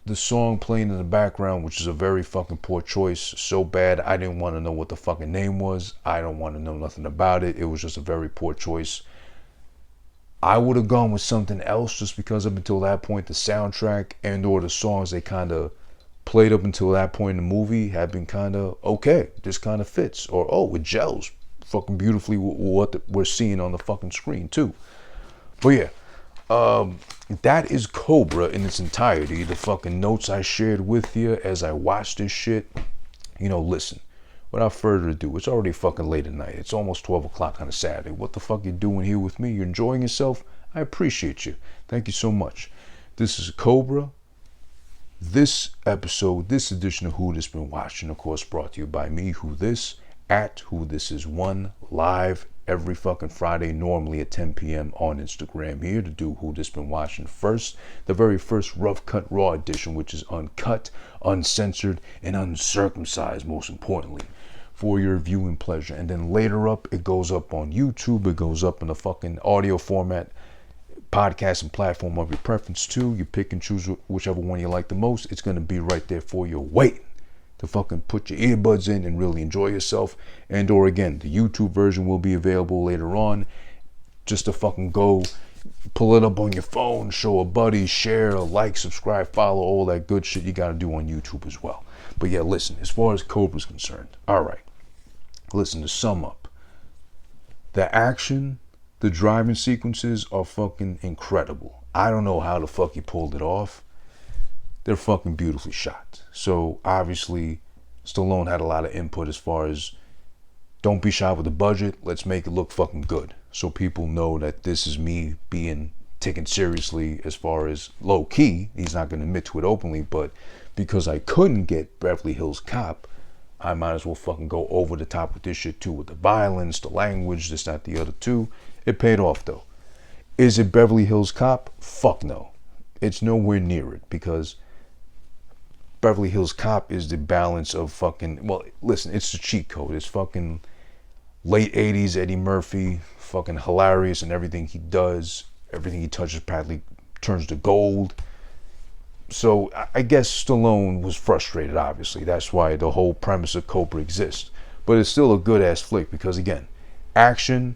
the song playing in the background, which is a very fucking poor choice. So bad, I didn't want to know what the fucking name was. I don't want to know nothing about it. It was just a very poor choice. I would have gone with something else just because up until that point, the soundtrack and or the songs they kind of played up until that point in the movie had been kind of okay. This kind of fits. Or, oh, it gels fucking beautifully with what we're seeing on the fucking screen too. But yeah, that is Cobra in its entirety. The fucking notes I shared with you as I watched this shit. You know, listen, without further ado, it's already fucking late at night. It's almost 12 o'clock on a Saturday. What the fuck you doing here with me? You're enjoying yourself? I appreciate you. Thank you so much. This is Cobra. This episode, this edition of Who This Been Watching, of course, brought to you by me, Who This, at Who This Is One, live every fucking Friday, normally at 10 p.m. on Instagram, here to do Who This Been Watching first. The very first Rough Cut Raw edition, which is uncut, uncensored, and uncircumcised, most importantly, for your viewing pleasure. And then later up, it goes up on YouTube. It goes up in a fucking audio format, podcasting platform of your preference too. You pick and choose whichever one you like the most. It's going to be right there for you, waiting to fucking put your earbuds in and really enjoy yourself. And or again, the YouTube version will be available later on. Just to fucking go pull it up on your phone, show a buddy, share, like, subscribe, follow, all that good shit you got to do on YouTube as well. But yeah, listen, as far as Cobra's concerned, all right, listen, to sum up, the action, the driving sequences are fucking incredible. I don't know how the fuck he pulled it off. They're fucking beautifully shot. So obviously Stallone had a lot of input as far as don't be shy with the budget. Let's make it look fucking good. So people know that this is me being taken seriously as far as low key. He's not going to admit to it openly, but because I couldn't get Beverly Hills Cop, I might as well fucking go over the top with this shit too, with the violence, the language, this, that, the other too. It paid off though. Is it Beverly Hills Cop? Fuck no. It's nowhere near it, because Beverly Hills Cop is the balance of fucking, well, listen, it's the cheat code. It's fucking late 80s Eddie Murphy, fucking hilarious, and everything he does, everything he touches practically turns to gold. So I guess Stallone was frustrated, obviously. That's why the whole premise of Cobra exists. But it's still a good ass flick because, again, action,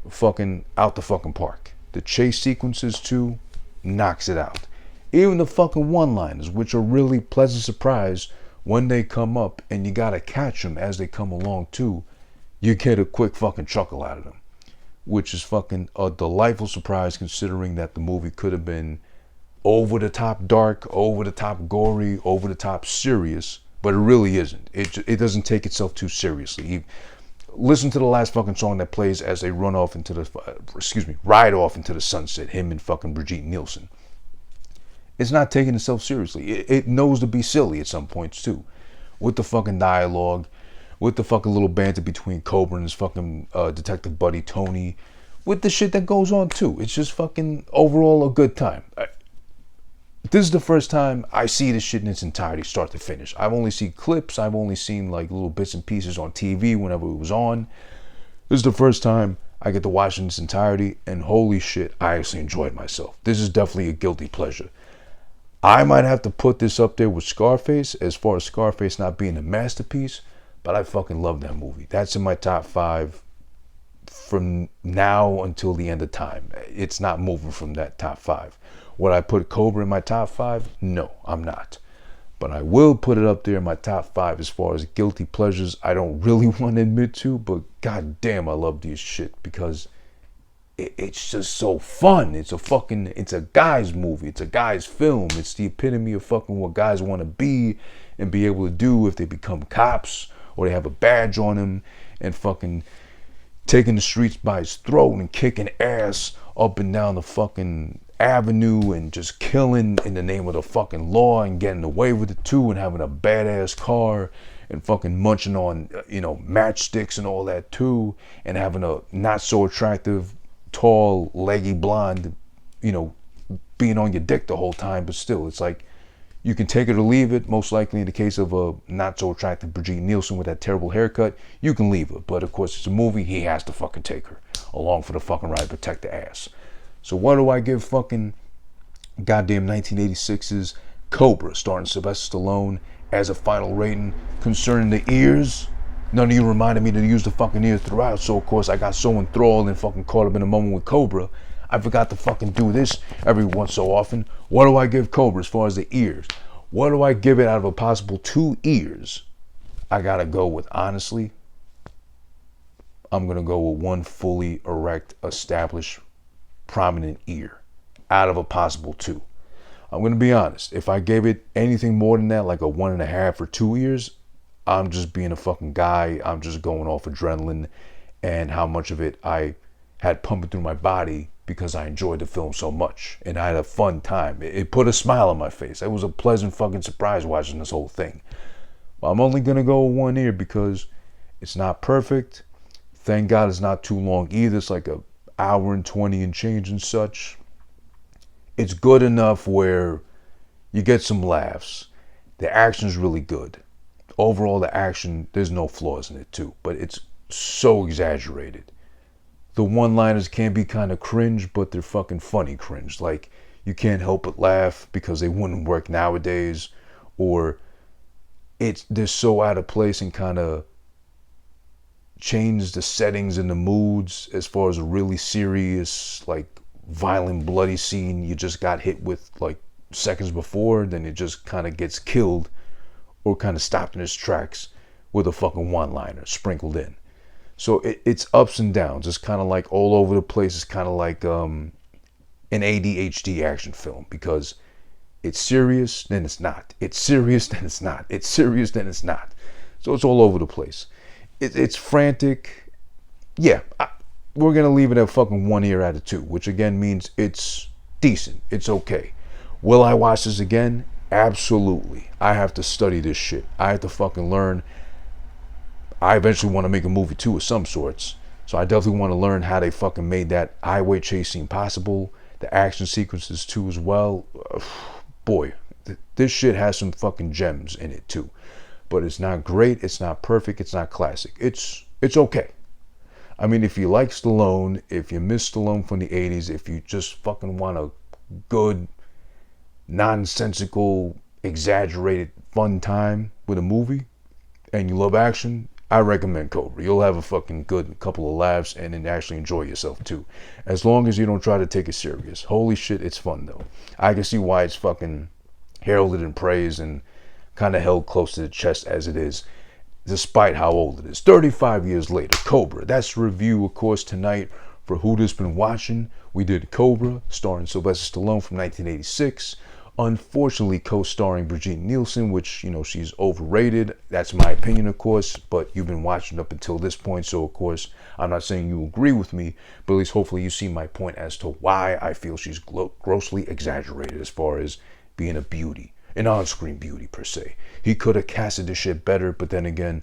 fucking out the fucking park. The chase sequences too, knocks it out. Even the fucking one-liners, which are really pleasant surprise when they come up, and you gotta catch them as they come along too. You get a quick fucking chuckle out of them, which is fucking a delightful surprise, considering that the movie could have been over the top dark, over the top gory, over the top serious, but it really isn't. It doesn't take itself too seriously. Listen to the last fucking song that plays as they run off into the, ride off into the sunset, him and fucking Brigitte Nielsen. It's not taking itself seriously. It knows to be silly at some points too, with the fucking dialogue, with the fucking little banter between Cobra and his fucking detective buddy Tony, with the shit that goes on too. It's just fucking overall a good time. This is the first time I see this shit in its entirety, start to finish. I've only seen clips. I've only seen like little bits and pieces on TV whenever it was on. This is the first time I get to watch it in its entirety, and holy shit, I actually enjoyed myself. This is definitely a guilty pleasure. I might have to put this up there with Scarface, as far as Scarface not being a masterpiece, but I fucking love that movie. That's in my top 5 from now until the end of time. It's not moving from that top 5. Would I put Cobra in my top 5? No, I'm not. But I will put it up there in my top 5 as far as guilty pleasures I don't really want to admit to, but goddamn, I love this shit because it's just so fun. It's a guy's movie. It's a guy's film. It's the epitome of fucking what guys want to be and be able to do if they become cops or they have a badge on them, and fucking taking the streets by his throat and kicking ass up and down the fucking avenue and just killing in the name of the fucking law and getting away with it too, and having a badass car and fucking munching on, matchsticks and all that too, and having a not so attractive, tall, leggy blonde, being on your dick the whole time. But still, it's like you can take it or leave it. Most likely in the case of a not so attractive Brigitte Nielsen with that terrible haircut, you can leave her. But of course, it's a movie. He has to fucking take her along for the fucking ride, protect the ass. So what do I give fucking goddamn 1986's Cobra, starring Sylvester Stallone, as a final rating. Concerning the ears, none of you reminded me to use the fucking ears throughout, so of course I got so enthralled and fucking caught up in a moment with Cobra, I forgot to fucking do this every once so often. What do I give Cobra as far as the ears? What do I give it out of a possible 2 ears? I gotta go with, honestly, I'm gonna go with 1 fully erect, established, prominent ear out of a possible 2. I'm gonna be honest. If I gave it anything more than that, like a 1.5 or 2 ears, I'm just being a fucking guy. I'm just going off adrenaline and how much of it I had pumping through my body because I enjoyed the film so much and I had a fun time. It put a smile on my face. It was a pleasant fucking surprise watching this whole thing. I'm only gonna go with 1 ear because it's not perfect. Thank God it's not too long either. It's like a hour and 20 and change and such. It's good enough where you get some laughs. The action's really good. Overall, the action, there's no flaws in it too, but it's so exaggerated. The one-liners can be kind of cringe, but they're fucking funny cringe. Like, you can't help but laugh because they wouldn't work nowadays, or they're so out of place and kind of change the settings and the moods as far as a really serious, like, violent, bloody scene you just got hit with like seconds before, then it just kind of gets killed or kind of stopped in its tracks with a fucking one-liner sprinkled in. So it's ups and downs. It's kind of like all over the place. It's kind of like an ADHD action film because it's serious, then it's not. It's serious, then it's not. It's serious, then it's not. So it's all over the place. It's frantic. Yeah, we're going to leave it at fucking 1 ear out of 2, which again means it's decent. It's okay. Will I watch this again? Absolutely. I have to study this shit. I have to fucking learn. I eventually want to make a movie too of some sorts. So I definitely want to learn how they fucking made that highway chase scene possible. The action sequences too as well. Boy, this shit has some fucking gems in it too. But it's not great. It's not perfect. It's not classic. It's okay. I mean, if you like Stallone, if you miss Stallone from the 80s, if you just fucking want a good, nonsensical, exaggerated, fun time with a movie, and you love action, I recommend Cobra. You'll have a fucking good couple of laughs and then actually enjoy yourself too. As long as you don't try to take it serious. Holy shit, it's fun though. I can see why it's fucking heralded and praised and kind of held close to the chest as it is, despite how old it is. 35 years later, Cobra. That's the review, of course, tonight for Who This Been Watching. We did Cobra, starring Sylvester Stallone from 1986. Unfortunately, co-starring Brigitte Nielsen, which, you know, she's overrated. That's my opinion, of course, but you've been watching up until this point, so, of course, I'm not saying you agree with me, but at least hopefully you see my point as to why I feel she's grossly exaggerated as far as being a beauty. An on-screen beauty per se. He could have casted this shit better, but then again,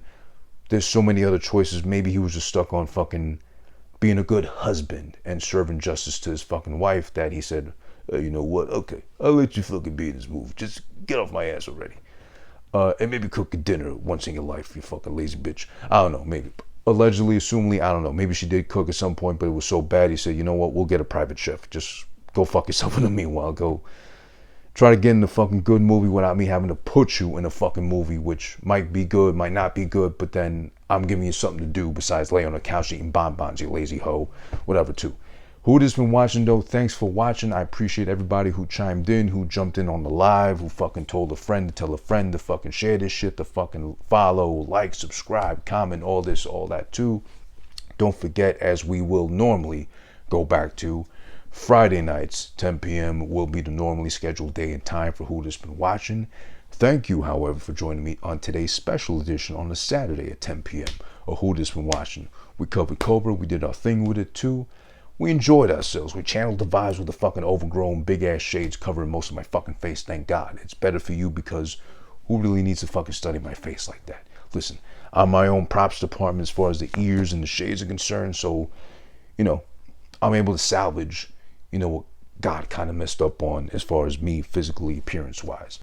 there's so many other choices. Maybe he was just stuck on fucking being a good husband and serving justice to his fucking wife that he said, you know what, okay, I'll let you fucking be in this movie. Just get off my ass already. And maybe cook a dinner once in your life, you fucking lazy bitch. I don't know, maybe. Allegedly, assumingly, I don't know. Maybe she did cook at some point, but it was so bad he said, you know what, we'll get a private chef. Just go fuck yourself in the meanwhile. Go try to get in a fucking good movie without me having to put you in a fucking movie, which might be good, might not be good, but then I'm giving you something to do besides lay on the couch eating bonbons, you lazy hoe, whatever too. Who this been watching though, thanks for watching. I appreciate everybody who chimed in, who jumped in on the live, who fucking told a friend to tell a friend to fucking share this shit, to fucking follow, like, subscribe, comment, all this, all that too. Don't forget, as we will normally go back to, Friday nights, 10 p.m. will be the normally scheduled day and time for Who This Been Watching. Thank you, however, for joining me on today's special edition on a Saturday at 10 p.m. of Who This Been Watching. We covered Cobra. We did our thing with it, too. We enjoyed ourselves. We channeled the vibes with the fucking overgrown, big-ass shades covering most of my fucking face. Thank God. It's better for you because who really needs to fucking study my face like that? Listen, I'm my own props department as far as the ears and the shades are concerned, so, you know, I'm able to salvage, you know, what God kind of messed up on as far as me physically, appearance-wise.